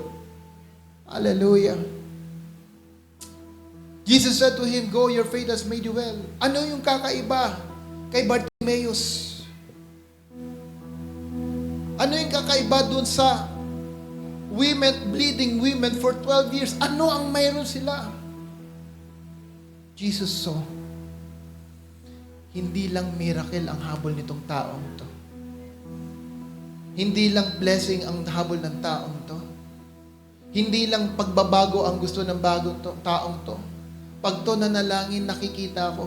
Hallelujah. Jesus said to him, "Go, your faith has made you well." Ano yung kakaiba kay Bartimaeus? Ano yung kakaiba dun sa bleeding women for 12 years? Ano ang mayroon sila? Jesus saw, hindi lang miracle ang habol nitong taong to. Hindi lang blessing ang habol ng taong to. Hindi lang pagbabago ang gusto ng taong to. pag to nanalangin, nakikita ko,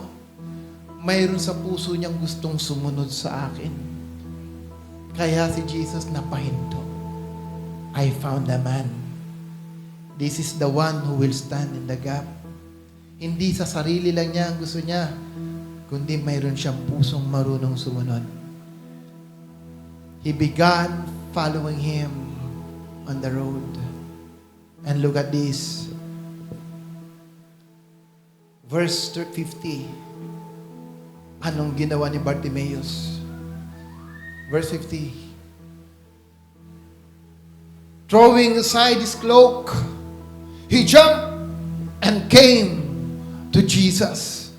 mayroon sa puso niyang gustong sumunod sa akin. Kaya si Jesus napahinto. I found a man. This is the one who will stand in the gap. Hindi sa sarili lang niya ang gusto niya, kundi mayroon siyang pusong marunong sumunod. He began following him on the road. And look at this. Verse 50. Anong ginawa ni Bartimaeus? Verse 50. Throwing aside his cloak, he jumped and came to Jesus.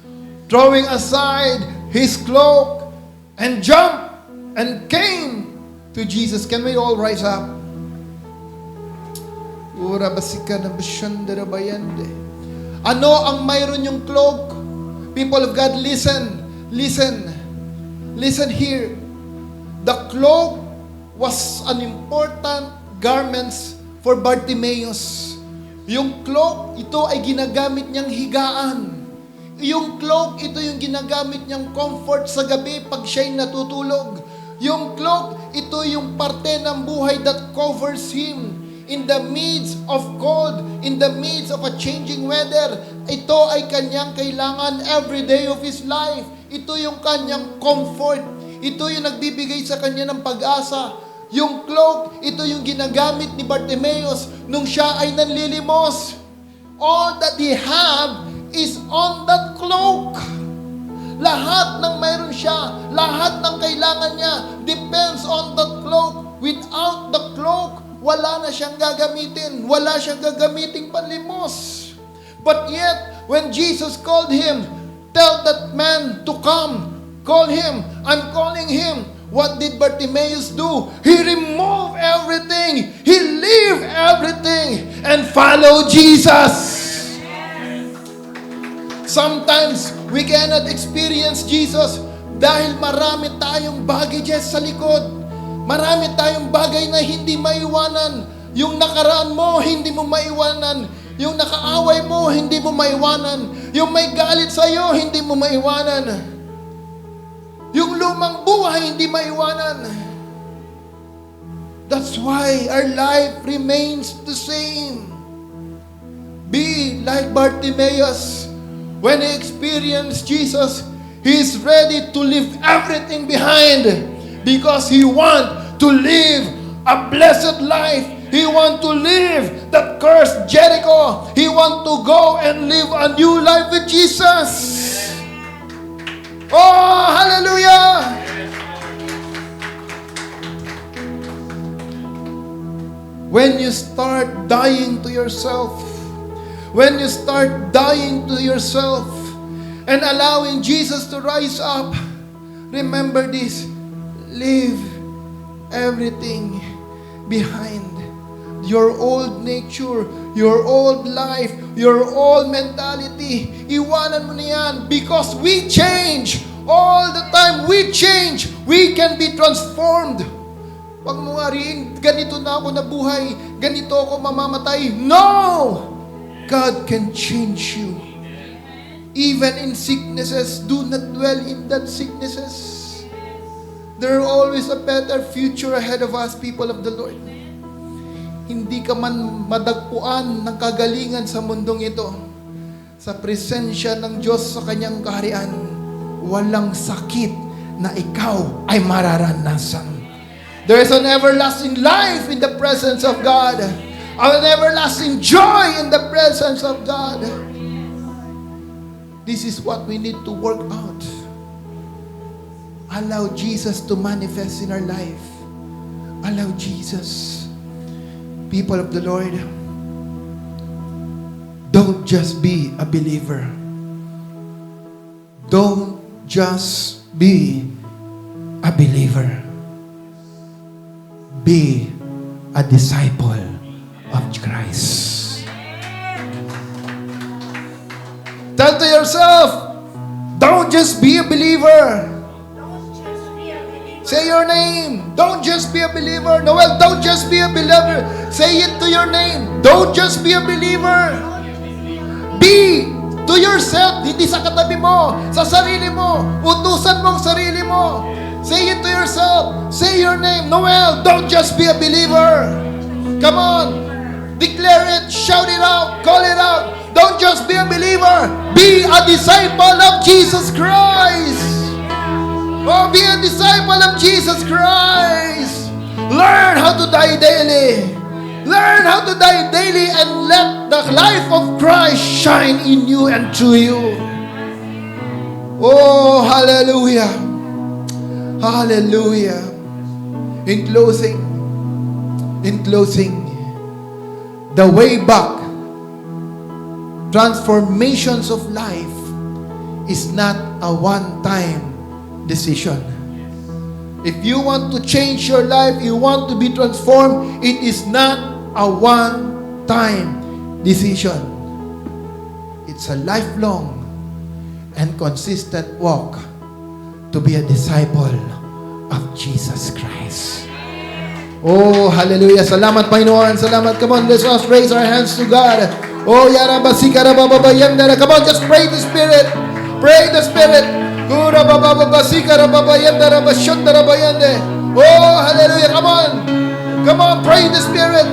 Throwing aside his cloak and jumped and came to Jesus. Can we all rise up? Ano ang mayroon yung cloak? People of God, listen. Listen here. The cloak was an important garments for Bartimaeus. Yung cloak, ito ay ginagamit niyang higaan. Yung cloak, ito yung ginagamit niyang comfort sa gabi pag siya'y natutulog. Yung cloak, ito yung parte ng buhay that covers him in the midst of cold, in the midst of a changing weather. Ito ay kanyang kailangan every day of his life. Ito yung kanyang comfort. Ito yung nagbibigay sa kanya ng pag-asa. Yung cloak, ito yung ginagamit ni Bartimaeus nung siya ay nanlilimos. All that he have is on that cloak. Lahat ng mayroon siya, lahat ng kailangan niya depends on that cloak. Without the cloak, wala na siyang gagamitin. Wala siyang gagamiting panlimos. But yet, when Jesus called him, tell that man to come. Call him. I'm calling him. What did Bartimaeus do? He removed everything. He left everything and followed Jesus. Sometimes we cannot experience Jesus dahil marami tayong baggages sa likod. Marami tayong bagay na hindi maiwanan. Yung nakaraan mo, hindi mo maiwanan. Yung nakaaway mo, hindi mo maiwanan. Yung may galit sa'yo, hindi mo maiwanan. Yung lumang buhay, hindi maiwanan. That's why our life remains the same. Be like Bartimaeus. When he experienced Jesus, he is ready to leave everything behind because he wants to live a blessed life. He wants to leave that cursed Jericho. He wants to go and live a new life with Jesus. Oh, hallelujah! When you start dying to yourself, when you start dying to yourself and allowing Jesus to rise up, remember this, leave everything behind. Your old nature, your old life, your old mentality. Iwanan mo na yan because we change. All the time we change. We can be transformed. Huwag mo nga rin, ganito na ako nabuhay, ganito ako mamamatay. No! God can change you. Even in sicknesses, do not dwell in that sicknesses. There are always a better future ahead of us, people of the Lord. Hindi ka man madagpuan ng kagalingan sa mundong ito. Sa presensya ng Diyos sa kanyang kaharian, walang sakit na ikaw ay mararanasan. There is an everlasting life in the presence of God. An everlasting joy in the presence of God. This is what we need to work out. Allow Jesus to manifest in our life. Allow Jesus. People of the Lord, don't just be a believer. Don't just be a believer. Be a disciple of Christ. Tell to yourself, don't just be a believer. Say your name. Don't just be a believer. Noel, don't just be a believer. Say it to your name. Don't just be a believer. Be to your yourself, hindi sa katabi mo, sa sarili mo. Utusan mo ang sarili mo. Say it to yourself. Say your name. Noel, don't just be a believer. Come on. Declare it. Shout it out. Call it out. Don't just be a believer. Be a disciple of Jesus Christ. Oh, be a disciple of Jesus Christ. Learn how to die daily. Learn how to die daily and let the life of Christ shine in you and through you. Oh, hallelujah. Hallelujah. In closing, the way back, transformations of life is not a one-time decision. If you want to change your life, you want to be transformed, it is not a one-time decision. It's a lifelong and consistent walk to be a disciple of Jesus Christ. Oh, hallelujah. Salamat, Panginoon. Salamat. Come on, let's raise our hands to God. Oh, yarabasika rababayanda. Come on, just pray the Spirit. Pray the Spirit. Oh, hallelujah. Come on. Come on, pray the Spirit.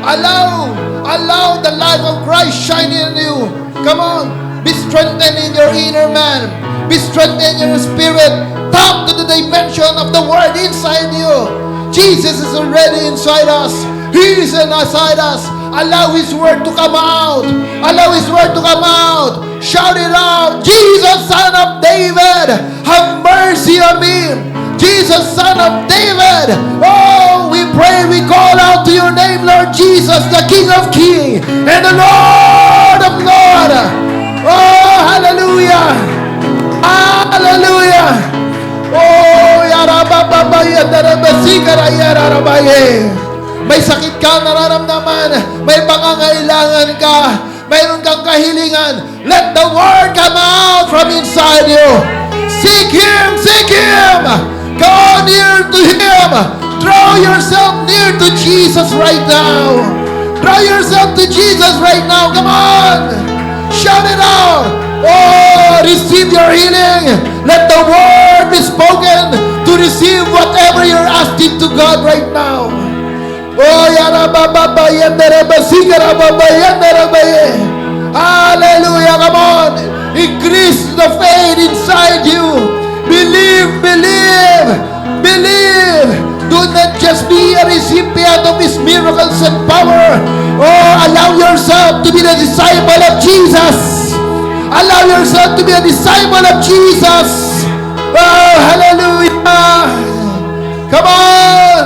Allow the life of Christ shine in you. Come on. Be strengthened in your inner man. Be strengthened in your spirit. Tap to the dimension of the Word inside you. Jesus is already inside us. He is inside us. Allow His Word to come out. Allow His Word to come out. Shout it out. Jesus, Son of David, have mercy on me. Jesus, Son of David. Oh, we pray, we call out to your name, Lord Jesus, the King of Kings and the Lord of Lords. Oh, hallelujah. Hallelujah. Oh, yarababaya, darabasikara, yararabaye. May sakit ka nararamdaman, may pangangailangan ka, mayroon kang kahilingan, let the Word come out from inside you. Seek Him, seek Him. Go near to Him. Draw yourself near to Jesus right now. Draw yourself to Jesus right now. Come on. Shout it out. Oh, receive your healing. Let the Word be spoken to receive whatever you're asking to God right now. Oh, hallelujah. Come on. Increase the faith inside you. Believe, believe, believe. Do not just be a recipient of His miracles and power. Oh, allow yourself to be the disciple of Jesus. Allow yourself to be a disciple of Jesus. Oh, hallelujah. Come on.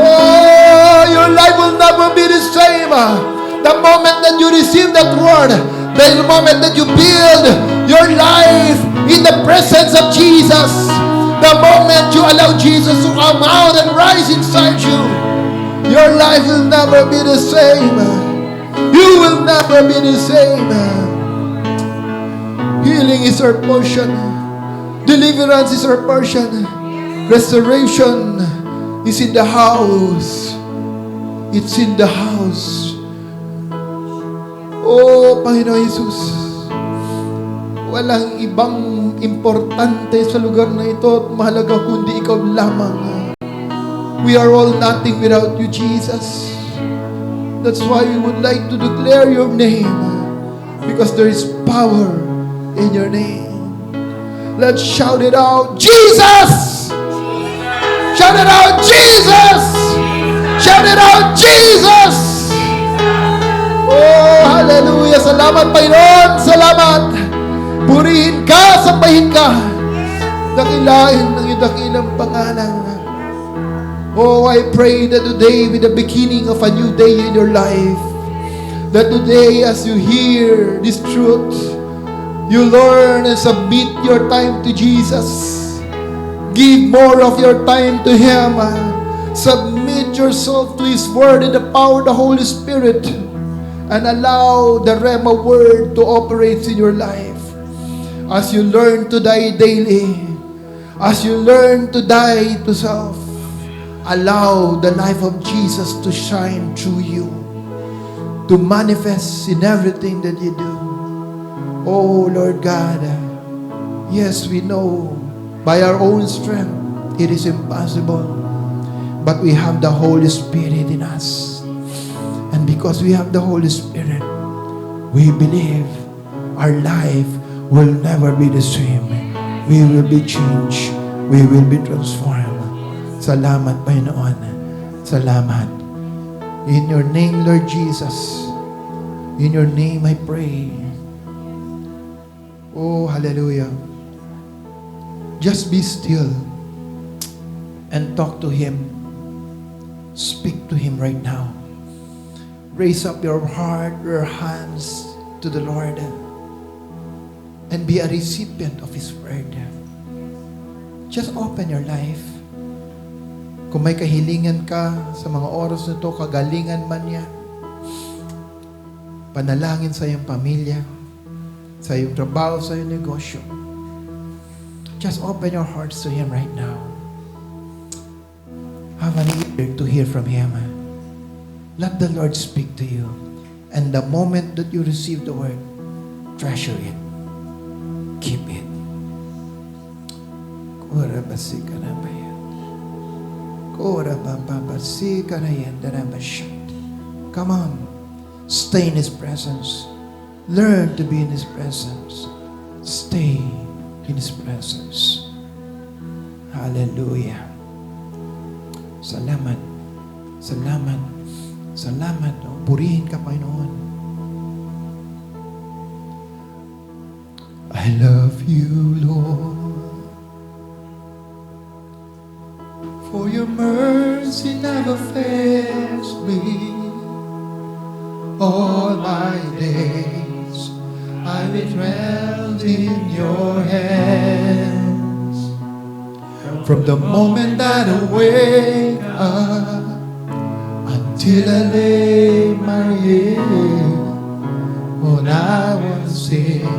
Oh, your life will never be the same. The moment that you receive that word, the moment that you build your life in the presence of Jesus, the moment you allow Jesus to come out and rise inside you, your life will never be the same. You will never be the same. Healing is our portion. Deliverance is our portion. Restoration is in the house. It's in the house. Oh, Panginoon Jesus, walang ibang importante sa lugar na ito at mahalaga kundi ikaw lamang. We are all nothing without you, Jesus. That's why we would like to declare your name, because there is power in your name. Let's shout it out. Jesus! Shout it out, Jesus! Shout it out, Jesus! Oh, hallelujah. Salamat, Panginoon. Salamat. Purihin ka, sambahin ka. Dakilain ng iyong dakilang pangalan. Oh, I pray that today be the beginning of a new day in your life. That today as you hear this truth, you learn and submit your time to Jesus. Give more of your time to Him. Submit yourself to His Word in the power of the Holy Spirit. And allow the Rhema Word to operate in your life. As you learn to die daily, as you learn to die to self, allow the life of Jesus to shine through you, to manifest in everything that you do. Oh, Lord God, yes, we know by our own strength it is impossible. But we have the Holy Spirit in us. And because we have the Holy Spirit, we believe our life will never be the same. We will be changed. We will be transformed. Salamat, Panginoon. Salamat. In your name, Lord Jesus. In your name I pray. Oh, hallelujah. Just be still and talk to Him. Speak to Him right now. Raise up your heart, your hands to the Lord and be a recipient of His word. Just open your life. Kung may kahilingan ka sa mga oras na ito, kagalingan man yan, panalangin sa iyong pamilya, sa iyong trabaho, sa iyong negosyo, just open your hearts to Him right now. Have an ear to hear from Him. Let the Lord speak to you. And the moment that you receive the word, treasure it. Keep it. Come on. Stay in His presence. Learn to be in His presence. Stay in His presence. Hallelujah. Salamat. Salamat. Salamat. Purihin ka, Panginoon. I love you, Lord, for your mercy never fails me. All my days I've been held in your hands. From the moment that I wake up until I lay my head, when I will sing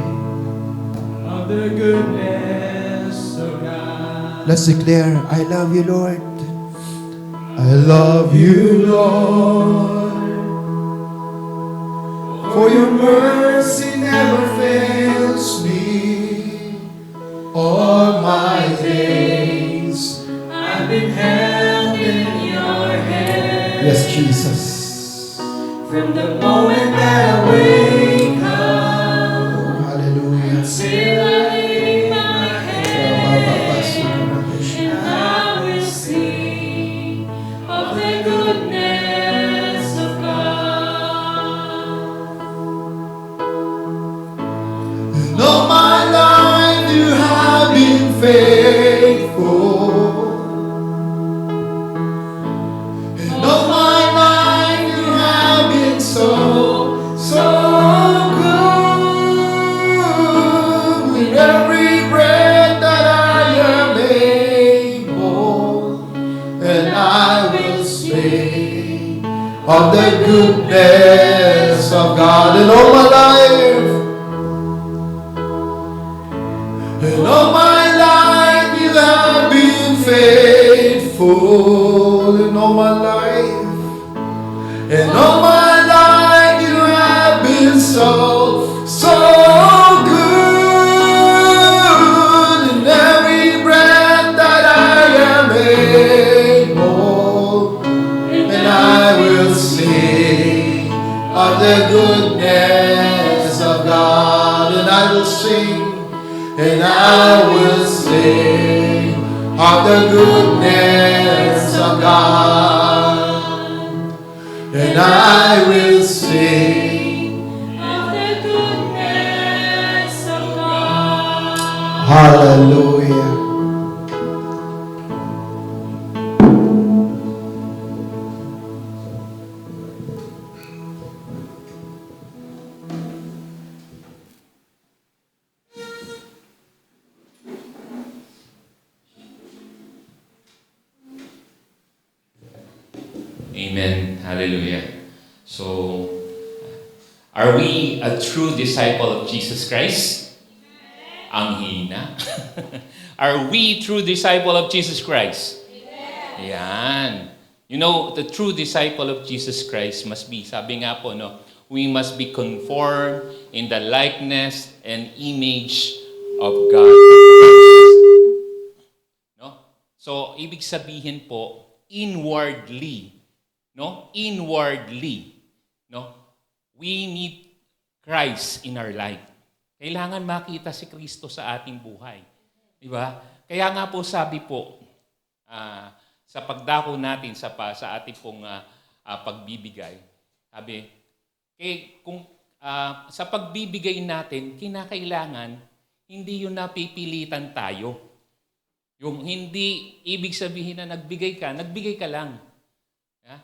of the goodness of God. Let's declare, I love you, Lord. I love you, Lord, for your mercy never fails me. All my days I've been held in your hand. Yes, Jesus. From the moment that I wake up, hallelujah, until I lay my head, and I will sing of the goodness of God. And all my life you have been faithful. And all my life you have been so, so good. With every breath that I am able, and I will sing of the goodness of God. And all my life, and all my life you have been faithful. And all my life, and all my life you have been so, so good. And every breath that I am able, and I will sing of the goodness of God. And I will sing, and I will sing of the goodness of God. And I will sing of the goodness of God. Hallelujah. Amen. Hallelujah. So, are we a true disciple of Jesus Christ? Ang hina. Are we true disciple of Jesus Christ? Yan. You know, the true disciple of Jesus Christ must be, sabi nga po, no, we must be conformed in the likeness and image of God. No? So, ibig sabihin po, inwardly, no? Inwardly, no? We need Christ in our life. Kailangan makita si Kristo sa ating buhay. Di ba? Kaya nga po sabi po, sa pagdako natin sa ating pong pagbibigay, sabi, kung sa pagbibigay natin, kinakailangan, hindi yun napipilitan tayo. Yung hindi ibig sabihin na nagbigay ka lang. Yeah?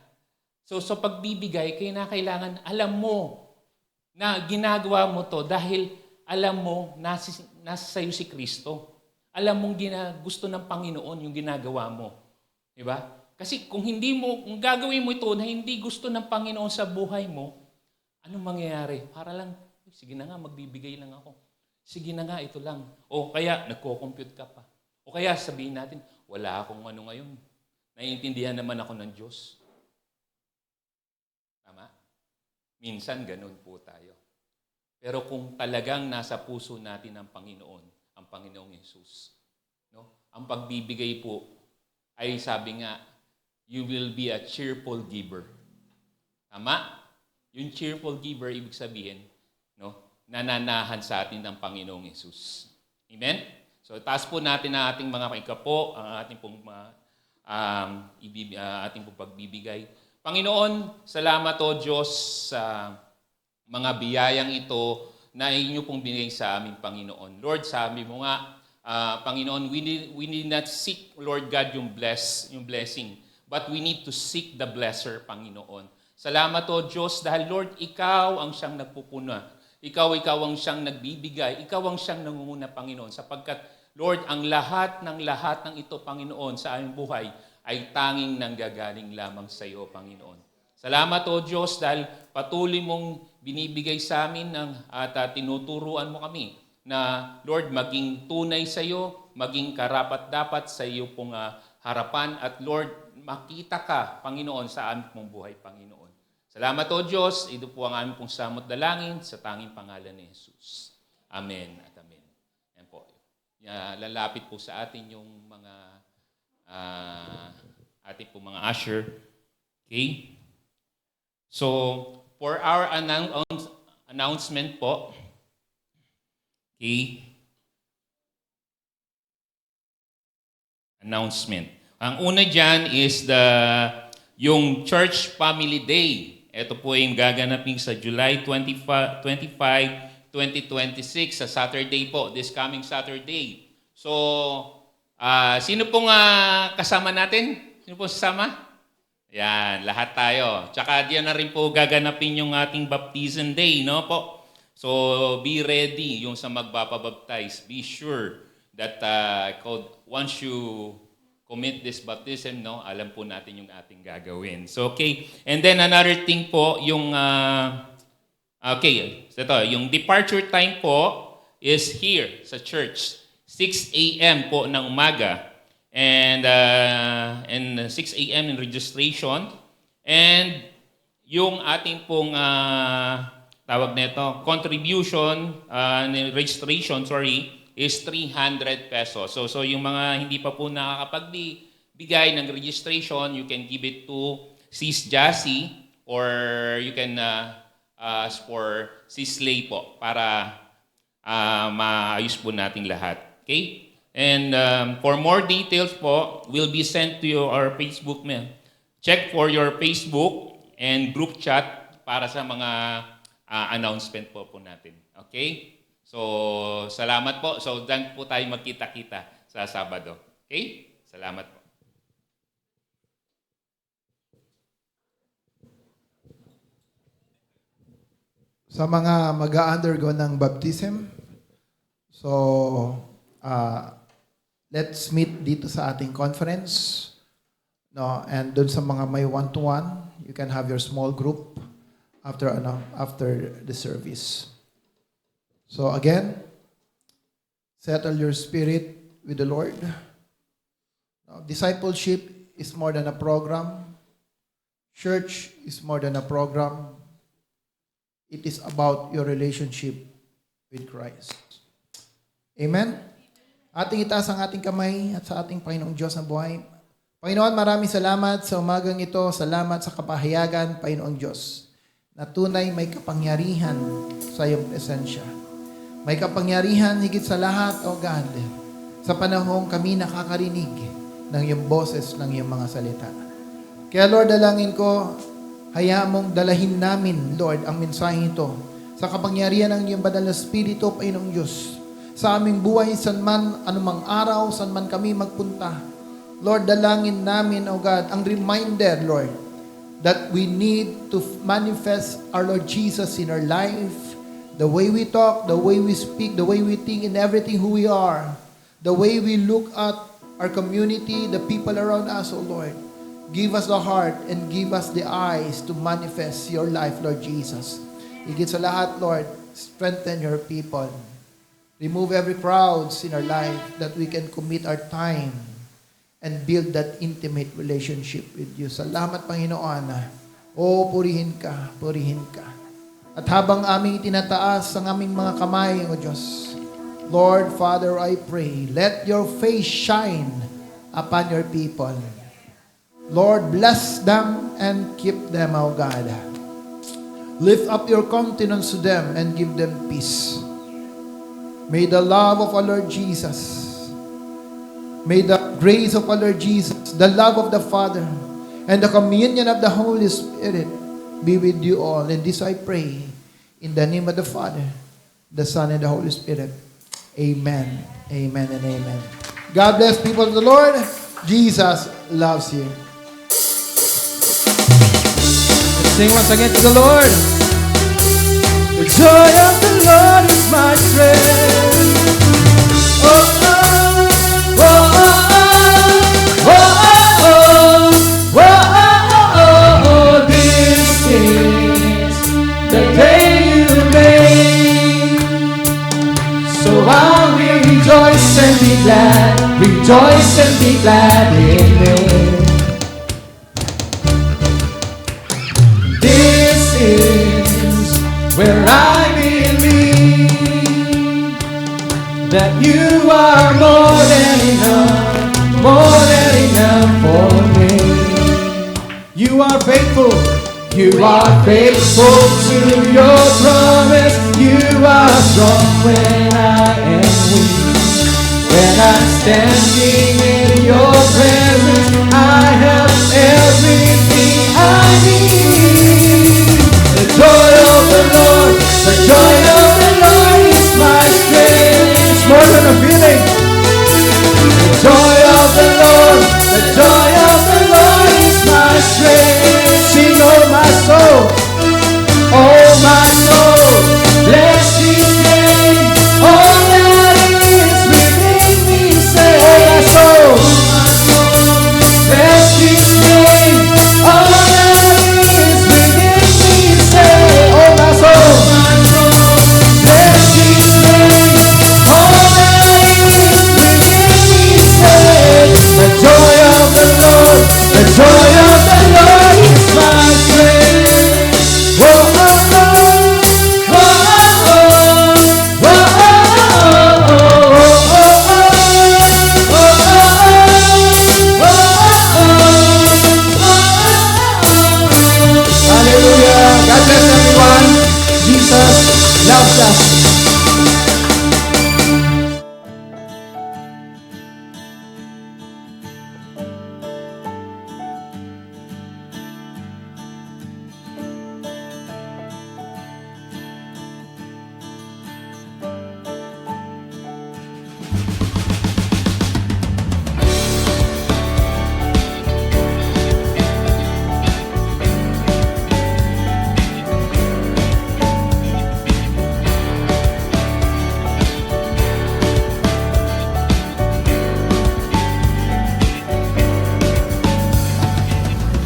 So sa pagbibigay, kinakailangan, alam mo na ginagawa mo to dahil alam mo nasa sa'yo si Kristo. Alam mong gusto ng Panginoon yung ginagawa mo. Diba? Kasi kung gagawin mo ito na hindi gusto ng Panginoon sa buhay mo, anong mangyayari? Para lang, sige na nga, magbibigay lang ako. Sige na nga, ito lang. O kaya, nagko-compute ka pa. O kaya, sabihin natin, wala akong ano ngayon. Naiintindihan naman ako ng Diyos. Tama? Minsan, ganun po tayo. Pero kung talagang nasa puso natin ang Panginoong Yesus, no? Ang pagbibigay po ay sabi nga, you will be a cheerful giver. Tama? Yung cheerful giver, ibig sabihin, no? Nananahan sa atin ng Panginoong Yesus. Amen? So, taas po natin ang ating mga kaikapo, ang ating pong ating pong pagbibigay. Panginoon, salamat o Diyos sa mga biyayang ito na inyo pong binigay sa aming Panginoon. Lord, sabi mo nga, Panginoon, we need not seek, Lord God, yung blessing, but we need to seek the blesser, Panginoon. Salamat o Diyos dahil, Lord, Ikaw ang siyang nagpupuna. Ikaw ang siyang nagbibigay. Ikaw ang siyang nangunguna, Panginoon. Sapagkat, Lord, ang lahat ng ito, Panginoon, sa aming buhay ay tanging nanggagaling lamang sa iyo, Panginoon. Salamat o Diyos dahil patuloy mong binibigay sa amin at tinuturuan mo kami na, Lord, maging tunay sa iyo, maging karapat-dapat sa iyo pong harapan at, Lord, makita ka, Panginoon, sa aming pong buhay, Panginoon. Salamat o Diyos, ito po ang aming pong samot dalangin sa tanging pangalan ni Jesus. Amen at amen. Yan po. Lalapit po sa atin yung mga ating pong mga usher. Okay? So, for our announcement po, okay, announcement. Ang una dyan is yung Church Family Day. Ito po yung gaganapin sa July 25, 2026, sa Saturday po, this coming Saturday. So, sino pong kasama natin? Sino pong sasama? Yan, lahat tayo. Tsaka diyan na rin po gaganapin yung ating baptism day, no po? So, be ready yung sa magpapabaptize. Be sure that once you commit this baptism, no, alam po natin yung ating gagawin. So, okay. And then another thing po, yung yung departure time po is here sa church. 6 a.m. po ng umaga. And 6 a.m. in registration. And yung ating pong tawag nito, contribution, registration, is 300 pesos. So yung mga hindi pa po nakakapagbigay ng registration, you can give it to Sis Jassy or you can ask for Sis Lay po para maayos po natin lahat. Okay? And for more details po, will be sent to our Facebook mail. Check for your Facebook and group chat para sa mga announcement po natin. Okay? So, salamat po. So, dan po tayo magkita-kita sa Sabado. Okay? Salamat po. Sa mga mag-undergo ng baptism, so, let's meet dito sa ating conference. No, and doon sa mga may one-to-one, you can have your small group after the service. So again, settle your spirit with the Lord. No, discipleship is more than a program. Church is more than a program. It is about your relationship with Christ. Amen? Ating itaas ang ating kamay at sa ating Panginoong Diyos na buhay. Panginoon, maraming salamat sa umagang ito. Salamat sa kapahayagan, Panginoong Diyos, na tunay may kapangyarihan sa iyong presensya. May kapangyarihan higit sa lahat, O God, sa panahong kami nakakarinig ng iyong boses, ng iyong mga salita. Kaya Lord, dalangin ko, hayaan mong dalahin namin, Lord, ang mensahe ito sa kapangyarihan ng iyong banal na Espiritu, Panginoong Diyos, sa aming buhay, san man, anumang araw, san man kami magpunta. Lord, dalangin namin, O God, ang reminder, Lord, that we need to manifest our Lord Jesus in our life, the way we talk, the way we speak, the way we think, in everything who we are, the way we look at our community, the people around us, O Lord. Give us the heart and give us the eyes to manifest your life, Lord Jesus. Higit sa lahat, Lord, strengthen your people. Remove every crowds in our life that we can commit our time and build that intimate relationship with you. Salamat, Panginoon. O, purihin ka, purihin ka. At habang aming tinataas ang aming mga kamay, O Diyos, Lord, Father, I pray, let your face shine upon your people. Lord, bless them and keep them, O God. Lift up your countenance to them and give them peace. May the love of our Lord Jesus, may the grace of our Lord Jesus, the love of the Father, and the communion of the Holy Spirit be with you all. And this I pray in the name of the Father, the Son, and the Holy Spirit. Amen. Amen and amen. God bless people of the Lord. Jesus loves you. Let's sing once again to the Lord. The joy of the Lord is my strength. Oh, oh, oh, oh, oh, oh, oh, oh, this is the day you made. So I will rejoice and be glad, rejoice and be glad in it. This is where I believe that you are more than enough for me. You are faithful to your promise. You are strong when I am weak. When I'm standing in your presence, I have everything I need. The joy of the Lord, the joy of the Lord is my strength. It's more than a feeling. The joy of the Lord, the joy of the Lord is my strength. Sing, oh my soul, bless His name. All that is within me, say, oh my soul, bless His name. All that is within me, say, oh my soul, bless His name. All that is within me, say, the joy of the Lord, the joy of the Lord is my strength. Oh, oh, oh, oh, oh, oh, oh, hallelujah. God bless everyone. Jesus loves us.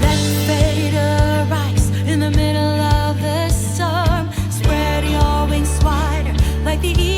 Let fate arise in the middle of the storm. Spread your wings wider like the eagle.